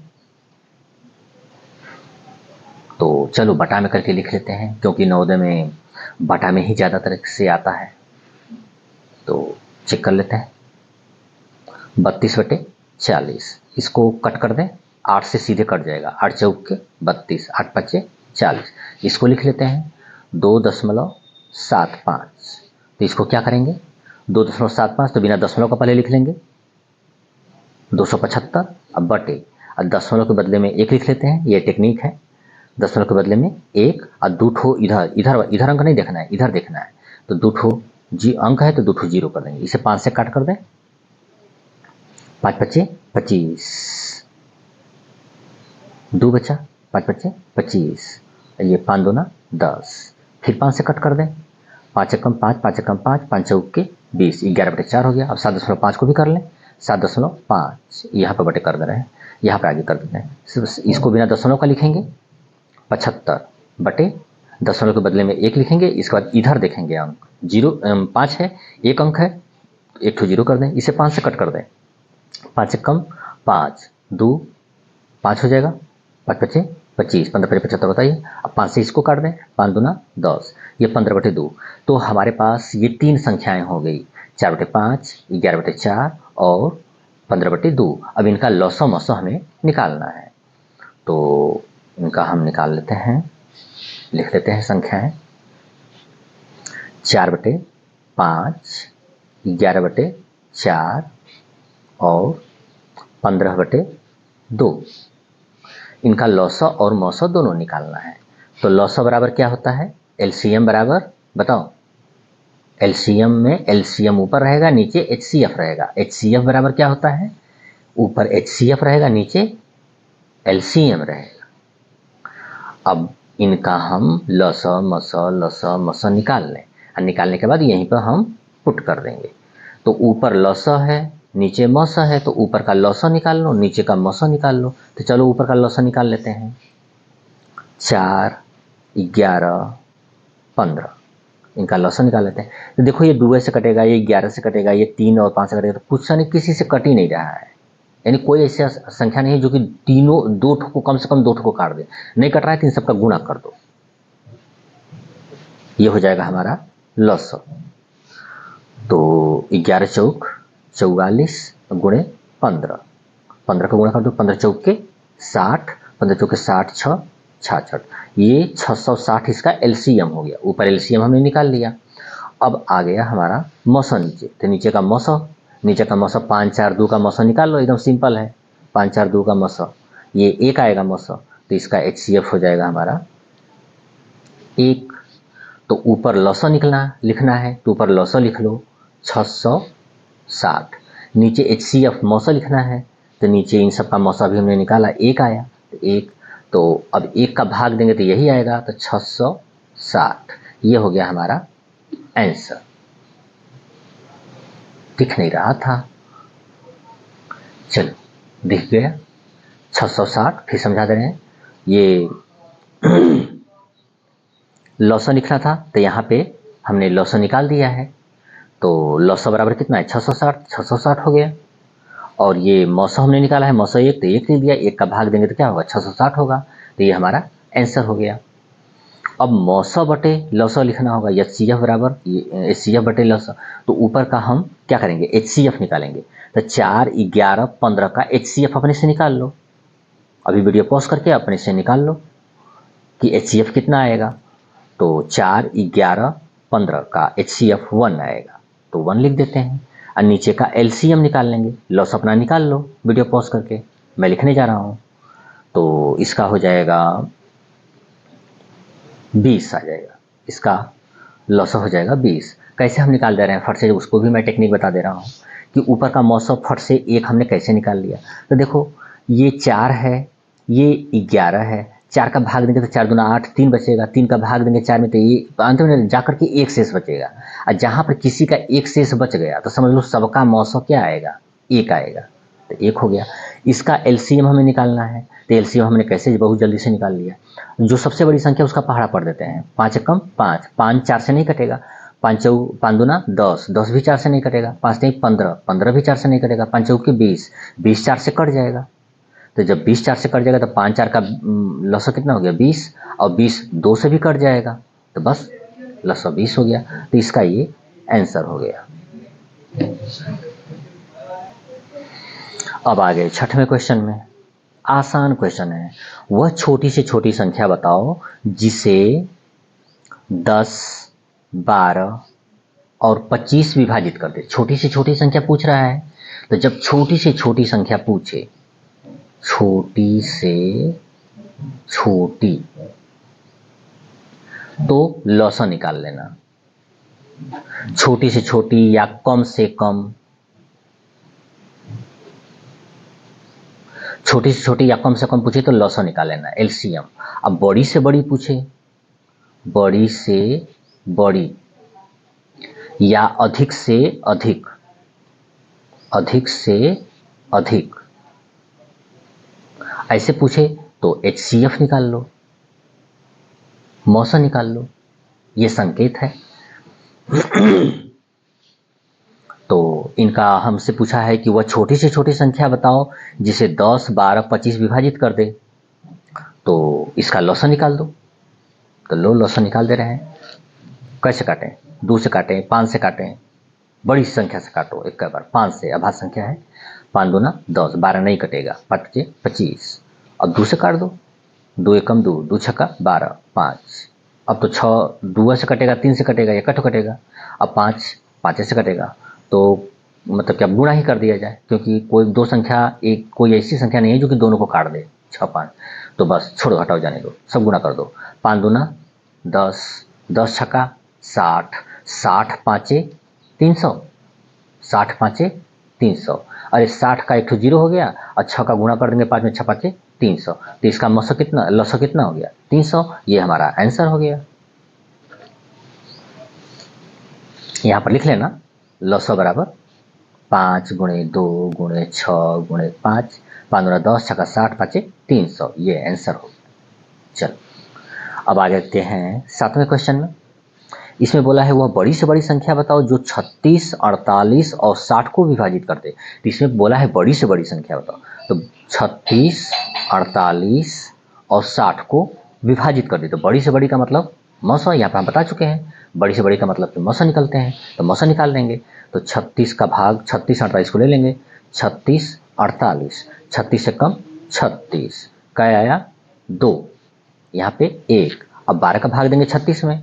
तो चलो बटा में करके लिख लेते हैं, क्योंकि नवोदय में बटा में ही ज़्यादातर से आता है। तो चेक कर लेते हैं, 32/40, इसको कट कर दें, 8 से सीधे कट जाएगा, 8 चौक के 32, 8 5 40। इसको लिख लेते हैं 2.75। तो इसको क्या करेंगे 2.75, तो बिना दशमलव का पहले लिख लेंगे 275। अब बटे, अब दशमलव के बदले में एक लिख लेते हैं, ये टेक्निक है। दशमलव के बदले में एक, और दो ठो इधर इधर इधर अंक नहीं देखना है, इधर देखना है। तो दो ठो जी अंक है तो दो ठो जीरो कर देंगे, इसे 5 से काट कर दें। 5 बचे 25, 2 बचा, 5 बचे 25, ये 5 दूना 10, फिर 5 से कट कर दें। 5 एकम 5, 5 एकम 5, 5 चौके 20, 11/4 हो गया। अब 7.5 को भी कर लें, 7.5 यहाँ पर बटे कर दे रहे हैं, यहाँ पर आगे कर देते हैं। इसको बिना दशमलव का लिखेंगे 75 बटे, दशमलव के बदले में एक लिखेंगे। इसके बाद इधर देखेंगे अंक 5 है, एक अंक है, एक ठो जीरो कर दें, इसे 5 से कट कर दें। 5 एकम 5, 2 5 हो जाएगा, 5 बचे 25, 15/75 बताइए। अब 5 से इसको काट दें, 5 दूना 10, ये 15/2। तो हमारे पास ये 3 संख्याएं हो गई, 4/5, 11/4 और 15/2। अब इनका लौसो मसो हमें निकालना है, तो इनका हम निकाल लेते हैं, लिख लेते हैं संख्याएं। 4/5, 11/4 और 15/2। इनका लौसा और मौसा दोनों निकालना है। तो लौसा बराबर क्या होता है, एलसीएम बराबर बताओ, एलसीएम में एलसीएम ऊपर रहेगा, नीचे एचसीएफ रहेगा। एचसीएफ बराबर क्या होता है, ऊपर एचसीएफ रहेगा, नीचे एलसीएम रहेगा। अब इनका हम लौसा मसा निकाल लें, और निकालने के बाद यहीं पर हम पुट कर देंगे। तो ऊपर लौसा है, नीचे मौसा है, तो ऊपर का लौसा निकाल लो, नीचे का मौसा निकाल लो। तो चलो ऊपर का लौसा निकाल लेते हैं। 4, 11, 15, इनका लौसा निकाल लेते हैं। तो देखो ये 2 से कटेगा, ये 11 से कटेगा, ये 3 और 5 से कटेगा, तो कुछ नहीं, किसी से कट ही नहीं रहा है। यानी कोई ऐसी संख्या नहीं है जो कि तीनों दो ठो को, कम से कम 2 ठो को काट दे। नहीं कट रहा है तो इन सबका गुणा कर दो, ये हो जाएगा हमारा लौसा। तो 11 चौक 44 गुणे 15, 15 का गुणा कर दो, 15 चौके 60, 15 चौके 60, 6 66, ये 660 इसका एलसीएम हो गया। ऊपर एलसीएम हमने निकाल लिया। अब आ गया हमारा मौसा नीचे, तो नीचे का मौसा, नीचे का मौसा 5, 4, 2 का मौसा निकाल लो, एकदम सिंपल है। 5, 4, 2 का मौसा, ये एक आएगा मौसा, तो इसका एचसीएफ हो जाएगा हमारा 1। तो ऊपर लौसा लिखना है, तो ऊपर लौसा लिख लो 660। नीचे एचसीएफ मौसा लिखना है, तो नीचे इन सब का मौसा भी हमने निकाला, 1 आया, तो 1। तो अब 1 का भाग देंगे तो यही आएगा, तो 660, ये हो गया हमारा आंसर। दिख नहीं रहा था, चलो दिख गया 660। फिर समझा दे रहे हैं, ये लौसा लिखना था, तो यहाँ पे हमने लौसा निकाल दिया है। तो लौसा बराबर कितना है, 660, 660 हो गया। और ये मौसा हमने निकाला है, मौसा 1, तो 1 लिख दिया, 1 का भाग देंगे तो क्या होगा, 660 होगा। तो ये हमारा आंसर हो गया। अब मौसा बटे लौसा लिखना होगा, एचसीएफ बराबर एचसीएफ बटे लौसा। तो ऊपर का हम क्या करेंगे, एचसीएफ निकालेंगे। तो 4, 11, 15 का एचसीएफ अपने से निकाल लो। अभी वीडियो पॉज करके अपने से निकाल लो कि एचसीएफ कितना आएगा। तो 4, 11, 15 का एचसीएफ 1 आएगा, तो 1 लिख देते हैं। और नीचे का एलसीएम निकाल लेंगे, लॉस अपना निकाल लो वीडियो पॉज करके, मैं लिखने जा रहा हूँ। तो इसका हो जाएगा 20 आ जाएगा, इसका लॉस हो जाएगा 20। कैसे हम निकाल दे रहे हैं फट से, उसको भी मैं टेक्निक बता दे रहा हूँ कि ऊपर का मौसम फट से 1 हमने कैसे निकाल लिया। तो देखो ये 4 है, ये 11 है, 4 का भाग देंगे तो 4 दूना 8, 3 बचेगा, 3 का भाग देंगे 4 में, तो ये अंत में जाकर के 1 शेष बचेगा। और जहाँ पर किसी का 1 शेष बच गया तो समझ लो सबका मौसम क्या आएगा, 1 आएगा, तो 1 हो गया। इसका एलसीएम हमें निकालना है, तो एलसीएम हमने कैसे बहुत जल्दी से निकाल लिया। जो सबसे बड़ी संख्या उसका पहाड़ा पढ़ देते हैं, 5 एकम 5, 5 4 से नहीं कटेगा, 5 दूना 10, 10 भी 4 से नहीं कटेगा, 5 नहीं 15, 15 भी 4 से नहीं कटेगा, 5 चौके 20, 20 4 से कट जाएगा। तो जब 20 4 से कट जाएगा तो 5 4 का लसा कितना हो गया, 20, और 20 2 से भी कट जाएगा, तो बस लसा 20 हो गया। तो इसका ये आंसर हो गया। अब आ गए 6वें क्वेश्चन में। आसान क्वेश्चन है। वह छोटी से छोटी संख्या बताओ जिसे 10, 12 और 25 विभाजित कर दे। छोटी से छोटी संख्या पूछ रहा है, तो जब छोटी से छोटी संख्या पूछे, छोटी से छोटी, तो लॉसा निकाल लेना। छोटी से छोटी या कम से कम, छोटी से छोटी या कम से कम पूछे तो लॉसा निकाल लेना, एलसीएम। अब बड़ी से बड़ी पूछे, बड़ी से बड़ी या अधिक से अधिक, अधिक से अधिक ऐसे पूछे तो एचसीएफ निकाल लो, मौसा निकाल लो, ये संकेत है। तो इनका हमसे पूछा है कि वह छोटी से छोटी संख्या बताओ जिसे 10, 12, 25 विभाजित कर दे, तो इसका लॉसा निकाल दो। तो लो लॉसा निकाल दे रहे हैं। कैसे काटें? 2 से काटें, 5 से काटें, बड़ी संख्या से काटो एक बार। 5 से अभाज्य संख्या है, 5 दूना 10, 12 नहीं कटेगा, 5 पचे 25। अब 2 से काट दो, 2 एकम 2, 2 छक्का 12, 5। अब तो 6 2 से कटेगा, 3 से कटेगा, या कट कटेगा। अब 5 5 से कटेगा, तो मतलब कि अब गुणा ही कर दिया जाए, क्योंकि कोई दो संख्या, एक कोई ऐसी संख्या नहीं है जो कि दोनों को काट दे। 6 5, तो बस छोड़ो, हटाओ, जाने दो, सब गुणा कर दो। 5 दूना 10, 10 छक्का 60, 60 पाँचे 300, 60 पाँचे 300। अरे 60 का 1 ठो 0 हो गया, और 6 का गुणा कर देंगे 5 में, 6 पाँचे 300। तो इसका मौसा कितना, लसा कितना हो गया? 300। ये हमारा आंसर हो गया। यहाँ पर लिख लेना, लसा बराबर 5 गुणे 2 गुणे 6 गुणे 5, 5 दूना 10, छक्का 60 पाँचे 300, ये आंसर हो गया। चलो अब आ जाते हैं 7वें क्वेश्चन में। इसमें बोला है वह बड़ी से बड़ी संख्या बताओ जो 36, 48 और 60 को विभाजित कर दे। तो इसमें बोला है बड़ी से बड़ी संख्या बताओ, तो 36, 48 और 60 को विभाजित कर दे। तो बड़ी से बड़ी का मतलब मौसा, यहाँ पर हम बता चुके हैं। बड़ी से बड़ी का मतलब कि मौसा निकलते हैं, तो मौसा निकाल लेंगे। तो 36 का भाग 36, 48 को ले लेंगे। 36, 48, 36 से कम 36, क्या आया? 2, यहाँ पे 1। अब 12 का भाग देंगे 36 में,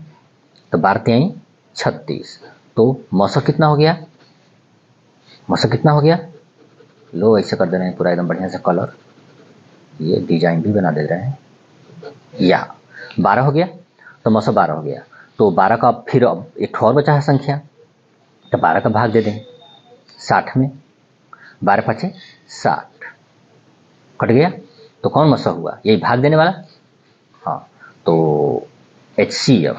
तो 12 तिहाई 36, तो मौसा कितना हो गया? मौसा कितना हो गया? लो ऐसे कर दे रहे हैं पूरा एकदम बढ़िया से कलर, ये डिजाइन भी बना दे रहे हैं। या 12 हो गया, तो मौसा 12 हो गया। तो 12 का फिर अब एक और बचा है संख्या, तो 12 का भाग दे दें 60 में, 12 पचे 60, कट गया। तो कौन मौसा हुआ? यही भाग देने वाला। हाँ, तो HCF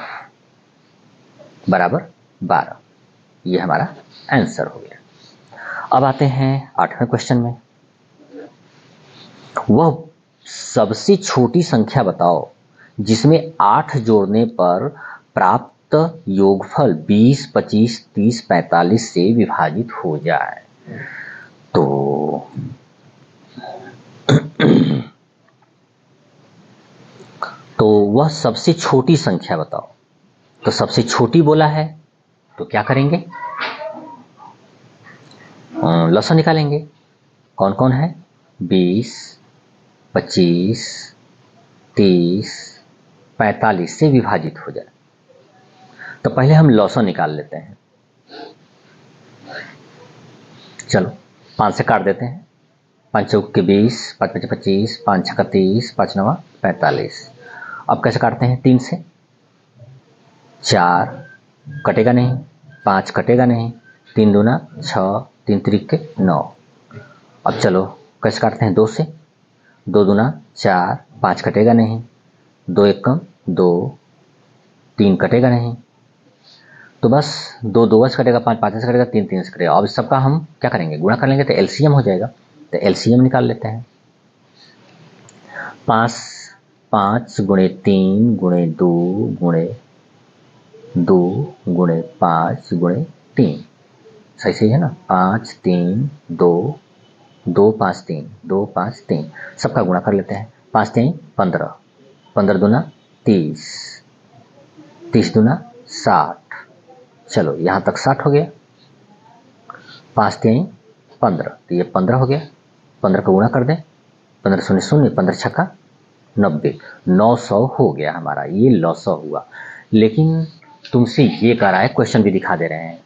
बराबर 12, ये हमारा आंसर हो गया। अब आते हैं 8वें क्वेश्चन में। वह सबसे छोटी संख्या बताओ जिसमें 8 जोड़ने पर प्राप्त योगफल 20, 25, 30, 45 से विभाजित हो जाए। तो वह सबसे छोटी संख्या बताओ। तो सबसे छोटी बोला है, तो क्या करेंगे? लसा निकालेंगे। कौन कौन है? 20, 25, 30, 45 से विभाजित हो जाए। तो पहले हम लॉसा निकाल लेते हैं। चलो 5 से काट देते हैं। 5 चौक के 20, 5 पचे 25, 5 छक्का 30, 5 नवा 45। अब कैसे काटते हैं? 3 से। 4 कटेगा नहीं, 5 कटेगा नहीं, 3 दूना 6, 3 त्रिक के 9। अब चलो कैसे काटते हैं? 2 से। 2 दूना 4, 5 कटेगा नहीं, 2 एकम 2, 3 कटेगा नहीं, तो बस 2 2 से कटेगा, 5 5 से कटेगा, 3 3 से कटेगा। अब इस सबका हम क्या करेंगे? गुणा कर लेंगे, तो एलसीएम हो जाएगा। तो एलसीएम निकाल लेते हैं। 5 गुणे 3 गुणे 2 गुणे 2 गुणे 5 गुणे 3, सही सही है ना? 5 3 2 2 5 3 2 5 3, सबका गुणा कर लेते हैं। 5 3 15, 15 दूना 30, 30 दूना 60। चलो यहाँ तक 60 हो गया। 5 3 15, तो ये 15 हो गया। 15 का गुणा कर दें, 15 शून्य शून्य, 15 छक्का 90, 900 हो गया हमारा, ये लॉस हुआ। लेकिन तुमसे ये कह रहा है, क्वेश्चन भी दिखा दे रहे हैं,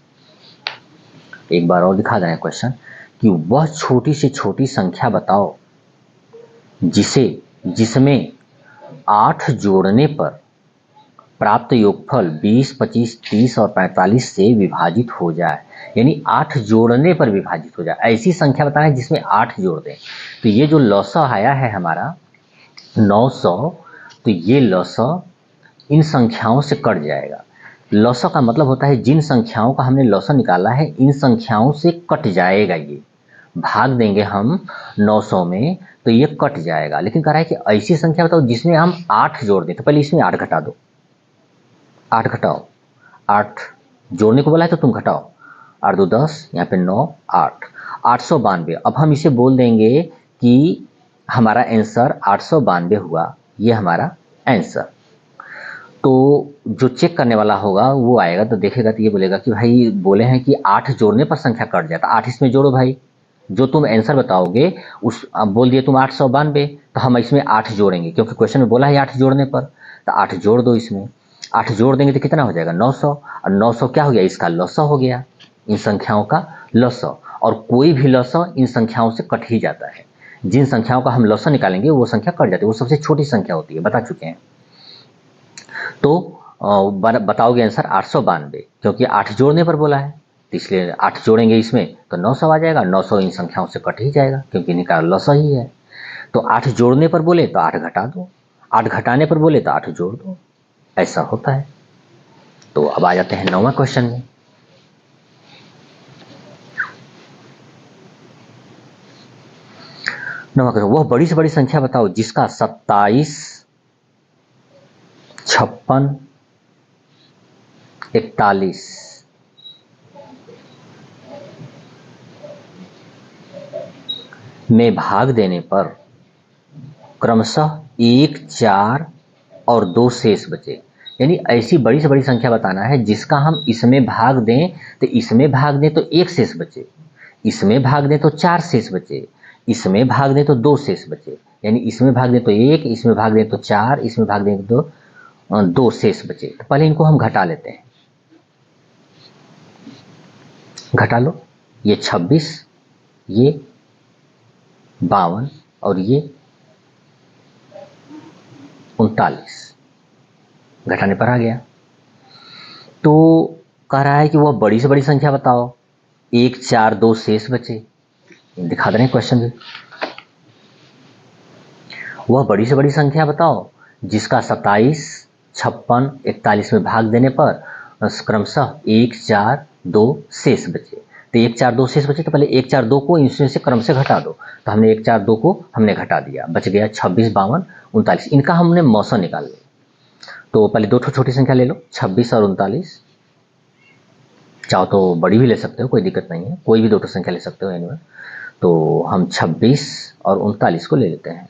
एक बार और दिखा दे रहे हैं क्वेश्चन, कि वह छोटी से छोटी संख्या बताओ जिसमें 8 जोड़ने पर प्राप्त योगफल 20, 25, 30 और 45 से विभाजित हो जाए। यानी 8 जोड़ने पर विभाजित हो जाए, ऐसी संख्या बताना है जिसमें 8 जोड़ दें। तो ये जो लॉसा आया है हमारा 900, तो ये लॉसा इन संख्याओं से कट जाएगा। लॉसा का मतलब होता है जिन संख्याओं का हमने लॉसा निकाला है इन संख्याओं से कट जाएगा। ये भाग देंगे हम 900 में तो ये कट जाएगा। लेकिन कह रहा है कि ऐसी संख्या बताओ जिसमें हम 8 जोड़ दें। तो पहले इसमें 8 घटा दो, 8 घटाओ, 8 जोड़ने को बोला है तो तुम घटाओ, 8 2 10, यहाँ पे 9 8, 892। अब हम इसे बोल देंगे कि हमारा आंसर 892 हुआ, ये हमारा आंसर। तो जो चेक करने वाला होगा वो आएगा तो देखेगा तो ये बोलेगा कि भाई बोले हैं कि 8 जोड़ने पर संख्या कट जाता, 8 इसमें जोड़ो भाई, जो तुम आंसर बताओगे उस, अब बोल दिए तुम 892, तो हम इसमें 8 जोड़ेंगे क्योंकि क्वेश्चन में बोला है 8 जोड़ने पर, तो 8 जोड़ दो इसमें, 8 जोड़ देंगे तो कितना हो जाएगा 900, और 900 क्या हो गया, इसका लॉसा हो गया, इन संख्याओं का लॉसा। और कोई भी लॉसा इन संख्याओं से कट ही जाता है। जिन संख्याओं का हम लॉसा निकालेंगे वो संख्या कट जाती है, वो सबसे छोटी संख्या होती है, बता चुके हैं। तो बताओगे आंसर 892, क्योंकि 8 जोड़ने पर बोला है तो इसलिए 8 जोड़ेंगे इसमें तो 900 आ जाएगा। 900 इन संख्याओं से कट ही जाएगा क्योंकि इनका लॉसा ही है। तो 8 जोड़ने पर बोले तो 8 घटा दो, 8 घटाने पर बोले तो 8 जोड़ दो, ऐसा होता है। तो अब आ जाते हैं 9वां क्वेश्चन में। वह बड़ी से बड़ी संख्या बताओ जिसका 27, 56, 41 में भाग देने पर क्रमशः 1, 4 और 2 शेष बचे। यानी ऐसी बड़ी से बड़ी संख्या बताना है जिसका हम इसमें भाग दें तो इसमें भाग दें तो 1 शेष बचे, इसमें भाग दें तो 4 शेष बचे, इसमें भाग दें तो 2 शेष बचे। यानी इसमें भाग दें तो 1, इसमें भाग दें तो 4, इसमें भाग दें तो 2 शेष बचे। तो पहले इनको हम घटा लेते हैं, घटा लो, ये 26, ये 52 और ये 39, घटाने पर आ गया। तो कह रहा है कि वह बड़ी से बड़ी संख्या बताओ, 1, 4, 2 शेष बचे, दिखा दे रहे हैं क्वेश्चन में। वह बड़ी से बड़ी संख्या बताओ जिसका 27, 56, 41 में भाग देने पर क्रमशः 1, 4, 2 शेष बचे। तो 1, 4, 2 शेष बचे तो पहले 1, 4, 2 को इसमें से क्रम से घटा दो। तो हमने 1, 4, 2 को हमने घटा दिया, बच गया 26, 52, 39। इनका हमने मौसा निकाल लिया। तो पहले 2 छोटी संख्या ले लो, 26 और 39। चाहो तो बड़ी भी ले सकते हो, कोई दिक्कत नहीं है, कोई भी 2 संख्या ले सकते हो एनीवे। तो हम 26 और 39 को ले लेते हैं।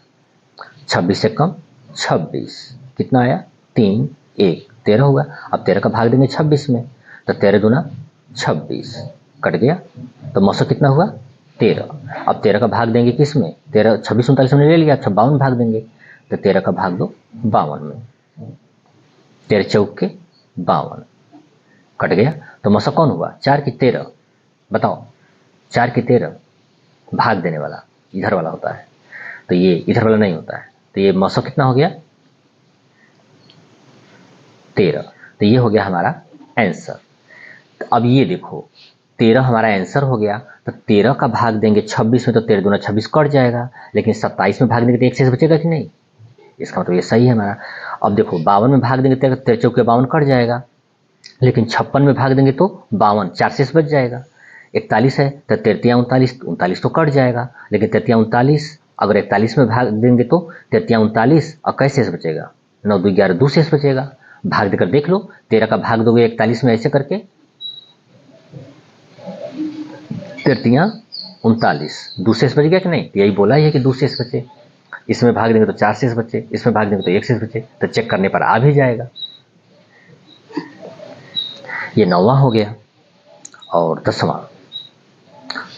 26 से कम 26, कितना आया 3, 1, 13 हुआ। अब 13 का भाग देंगे 26 में तो 13 दूना 26, कट गया। तो मौसा कितना हुआ 13। अब 13 का भाग देंगे किस में, 13, 26, 39 हमने ले लिया, 52 भाग देंगे तो 13 का भाग दो 52 में, 13 चौके 52, कट गया। तो मौसा कौन हुआ 4 की 13, बताओ 4 की 13 भाग देने वाला इधर वाला होता है, तो ये इधर वाला नहीं होता है। तो ये मौसा कितना हो गया 13। तो ये हो गया हमारा आंसर। तो अब ये देखो 13 हमारा आंसर हो गया। तो 13 का भाग देंगे 26 में तो 13 दूना 26 कट जाएगा, लेकिन 27 में भाग देंगे तो 1 शेष बचेगा कि नहीं, इसका मतलब ये सही है हमारा। अब देखो 52 में भाग देंगे 13 चौके 52 कट जाएगा, लेकिन 56 में भाग देंगे तो 52, 4 शेष बच जाएगा। 41 है तो 33 39, 39 तो कट जाएगा, लेकिन 33 39 अगर 41 में भाग देंगे तो 33 39 और कैसे शेष बचेगा 9 2 11 2 शेष बचेगा। भाग देकर देख लो, 13 का भाग दोगे 41 में ऐसे करके 33 39, 2 शेष बच गया कि नहीं, यही बोला ही है कि 2 शेष बचे। इसमें भाग देंगे तो 4 शेष बचे, इसमें भाग देंगे तो 1 शेष बचे, तो चेक करने पर आ भी जाएगा। ये 9वां हो गया। और 10वां,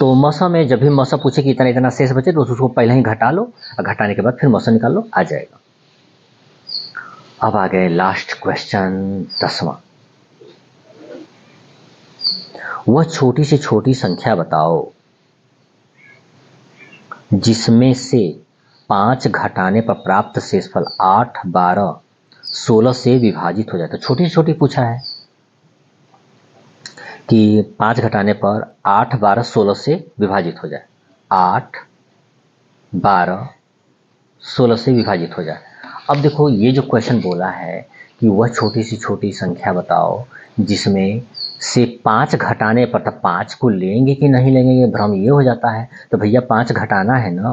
तो मौसम में जब भी मौसम पूछे कि इतना इतना शेष बचे तो उसको पहले ही घटा लो और घटाने के बाद फिर मौसम निकाल लो, आ जाएगा। अब आ गए लास्ट क्वेश्चन 10वां। वह छोटी से छोटी संख्या बताओ जिसमें से 5 घटाने पर प्राप्त शेषफल 8, 12, 16 से विभाजित हो जाए। तो छोटी से छोटी पूछा है कि 5 घटाने पर 8, 12, 16 से विभाजित हो जाए। 8, 12, 16 से विभाजित हो जाए। अब देखो ये जो क्वेश्चन बोला है कि वह छोटी से छोटी संख्या बताओ जिसमें से 5 घटाने पर, तब 5 को लेंगे कि नहीं लेंगे ये भ्रम ये हो जाता है। तो भैया 5 घटाना है ना,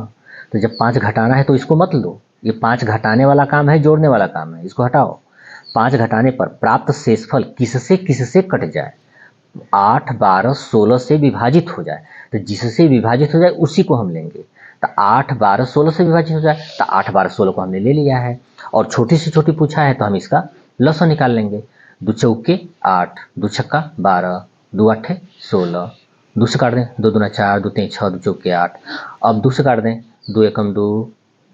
तो जब 5 घटाना है तो इसको मत लो, ये 5 घटाने वाला काम है, जोड़ने वाला काम है, इसको हटाओ। 5 घटाने पर प्राप्त शेषफल किससे किससे कट जाए, 8, 12, 16 से विभाजित हो जाए। तो जिससे विभाजित हो जाए उसी को हम लेंगे। तो 8, 12, 16 से विभाजित हो जाए, तो 8, 12, 16 को हमने ले लिया है। और छोटी से छोटी पूछा है तो हम इसका लसो निकाल लेंगे। 2 चौके 8, 2 छक्का 12, 2 आठे 16, 2 से काट दें, 2 दूना 4, 2 तीन 6, 2 चौके 8। अब 2 से काट दें, 2 एकम 2,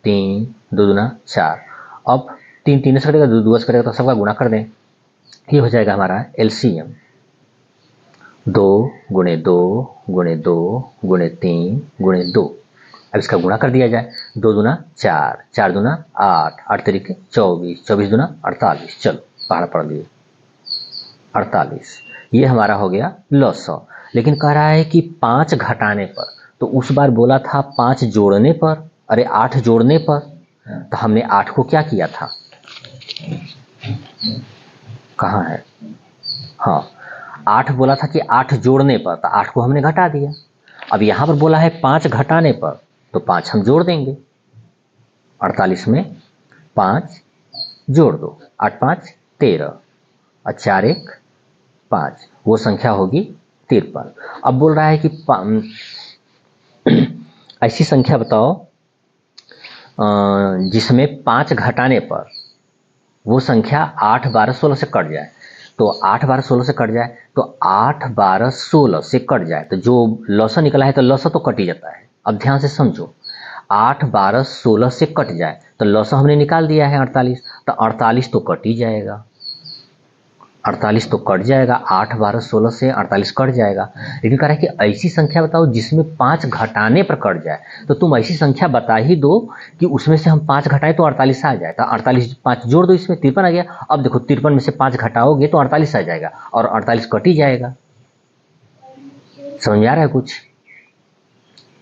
3, 2 दूना 4। अब 3 तीन से कटेगा, 2 2 से कटेगा, तो सबका गुणा कर दें। ये हो जाएगा हमारा एलसीएम। 2 गुणे 2 गुणे 2 गुणे 3 गुणे 2। अब इसका गुणा कर दिया जाए। 2 दूना 4, 4 दूना 8, 8 तरीके 24, 24 दूना 48। चलो पहाड़ पढ़ लिए 48। ये हमारा हो गया लॉसो। लेकिन कह रहा है कि 5 घटाने पर, तो उस बार बोला था 5 जोड़ने पर, अरे 8 जोड़ने पर। तो हमने 8 को क्या किया था, कहाँ है, हाँ 8 बोला था कि 8 जोड़ने पर, तो 8 को हमने घटा दिया। अब यहाँ पर बोला है 5 घटाने पर, तो 5 हम जोड़ देंगे। 48 में 5 जोड़ दो, 8 5 13 और 4 1 5, वो संख्या होगी 53। अब बोल रहा है कि ऐसी संख्या बताओ जिसमें 5 घटाने पर वो संख्या 8, 12, 16 से कट जाए। तो 8, 12, 16 से कट जाए, तो 8, 12, 16 से कट जाए, तो जो लौसा निकला है तो लौसा तो कट ही जाता है। अब ध्यान से समझो, 8, 12, 16 से कट जाए तो लौसा हमने निकाल दिया है 48, तो 48 तो कट ही जाएगा। 48 तो कट जाएगा, 8, 12, 16 से 48 कट जाएगा। लेकिन कह रहा है कि ऐसी संख्या बताओ जिसमें 5 घटाने पर कट जाए। तो तुम ऐसी संख्या बता ही दो कि उसमें से हम 5 घटाएं तो 48 आ जाए। तो 48 5 जोड़ दो, इसमें 53 आ गया। अब देखो 53 में से 5 घटाओगे तो 48 आ जाएगा और 48 कट ही जाएगा। समझ में आ रहा है कुछ?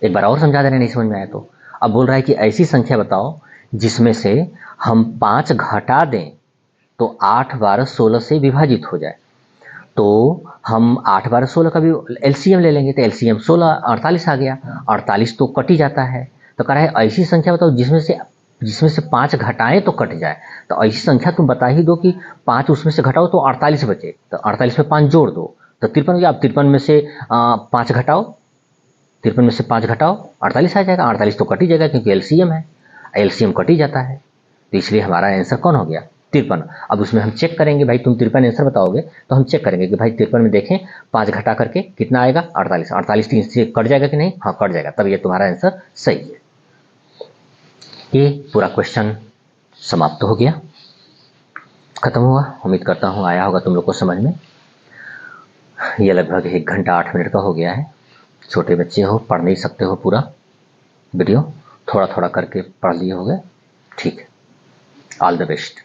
एक बार और समझा दे रहे, नहीं समझ में आया तो। अब बोल रहा है कि ऐसी संख्या बताओ जिसमें से हम 5 घटा दें तो 8, 12, 16 से विभाजित हो जाए। तो हम 8, 12, 16 का भी एलसीएम ले लेंगे, तो एलसीएम 16, 48 आ गया। 48 तो कट ही जाता है। तो कह रहा है ऐसी संख्या बताओ जिसमें से 5 घटाएं तो कट जाए। तो ऐसी संख्या तुम बता ही दो कि 5 उसमें से घटाओ तो 48 बचे, तो 48 में 5 जोड़ दो तो 53 हो गया। अब 53 में से 5 घटाओ, 53 में से 5 घटाओ, 48 आ जाएगा। 48 तो कट ही जाएगा क्योंकि एलसीएम है, एलसीएम कट ही जाता है। तो इसलिए हमारा आंसर कौन हो गया, 53। अब उसमें हम चेक करेंगे, भाई तुम 53 आंसर बताओगे तो हम चेक करेंगे कि भाई 53 में देखें 5 घटा करके कितना आएगा, 48। 48 3 से कट जाएगा कि नहीं, हाँ कट जाएगा, तब ये तुम्हारा आंसर सही है। ये पूरा क्वेश्चन समाप्त हो गया, खत्म हुआ। उम्मीद करता हूँ आया होगा तुम लोग को समझ में। ये लगभग 1 घंटा 8 मिनट का हो गया है। छोटे बच्चे हो, पढ़ नहीं सकते हो पूरा वीडियो, थोड़ा थोड़ा करके पढ़ लिए होगे, ठीक है। All the best.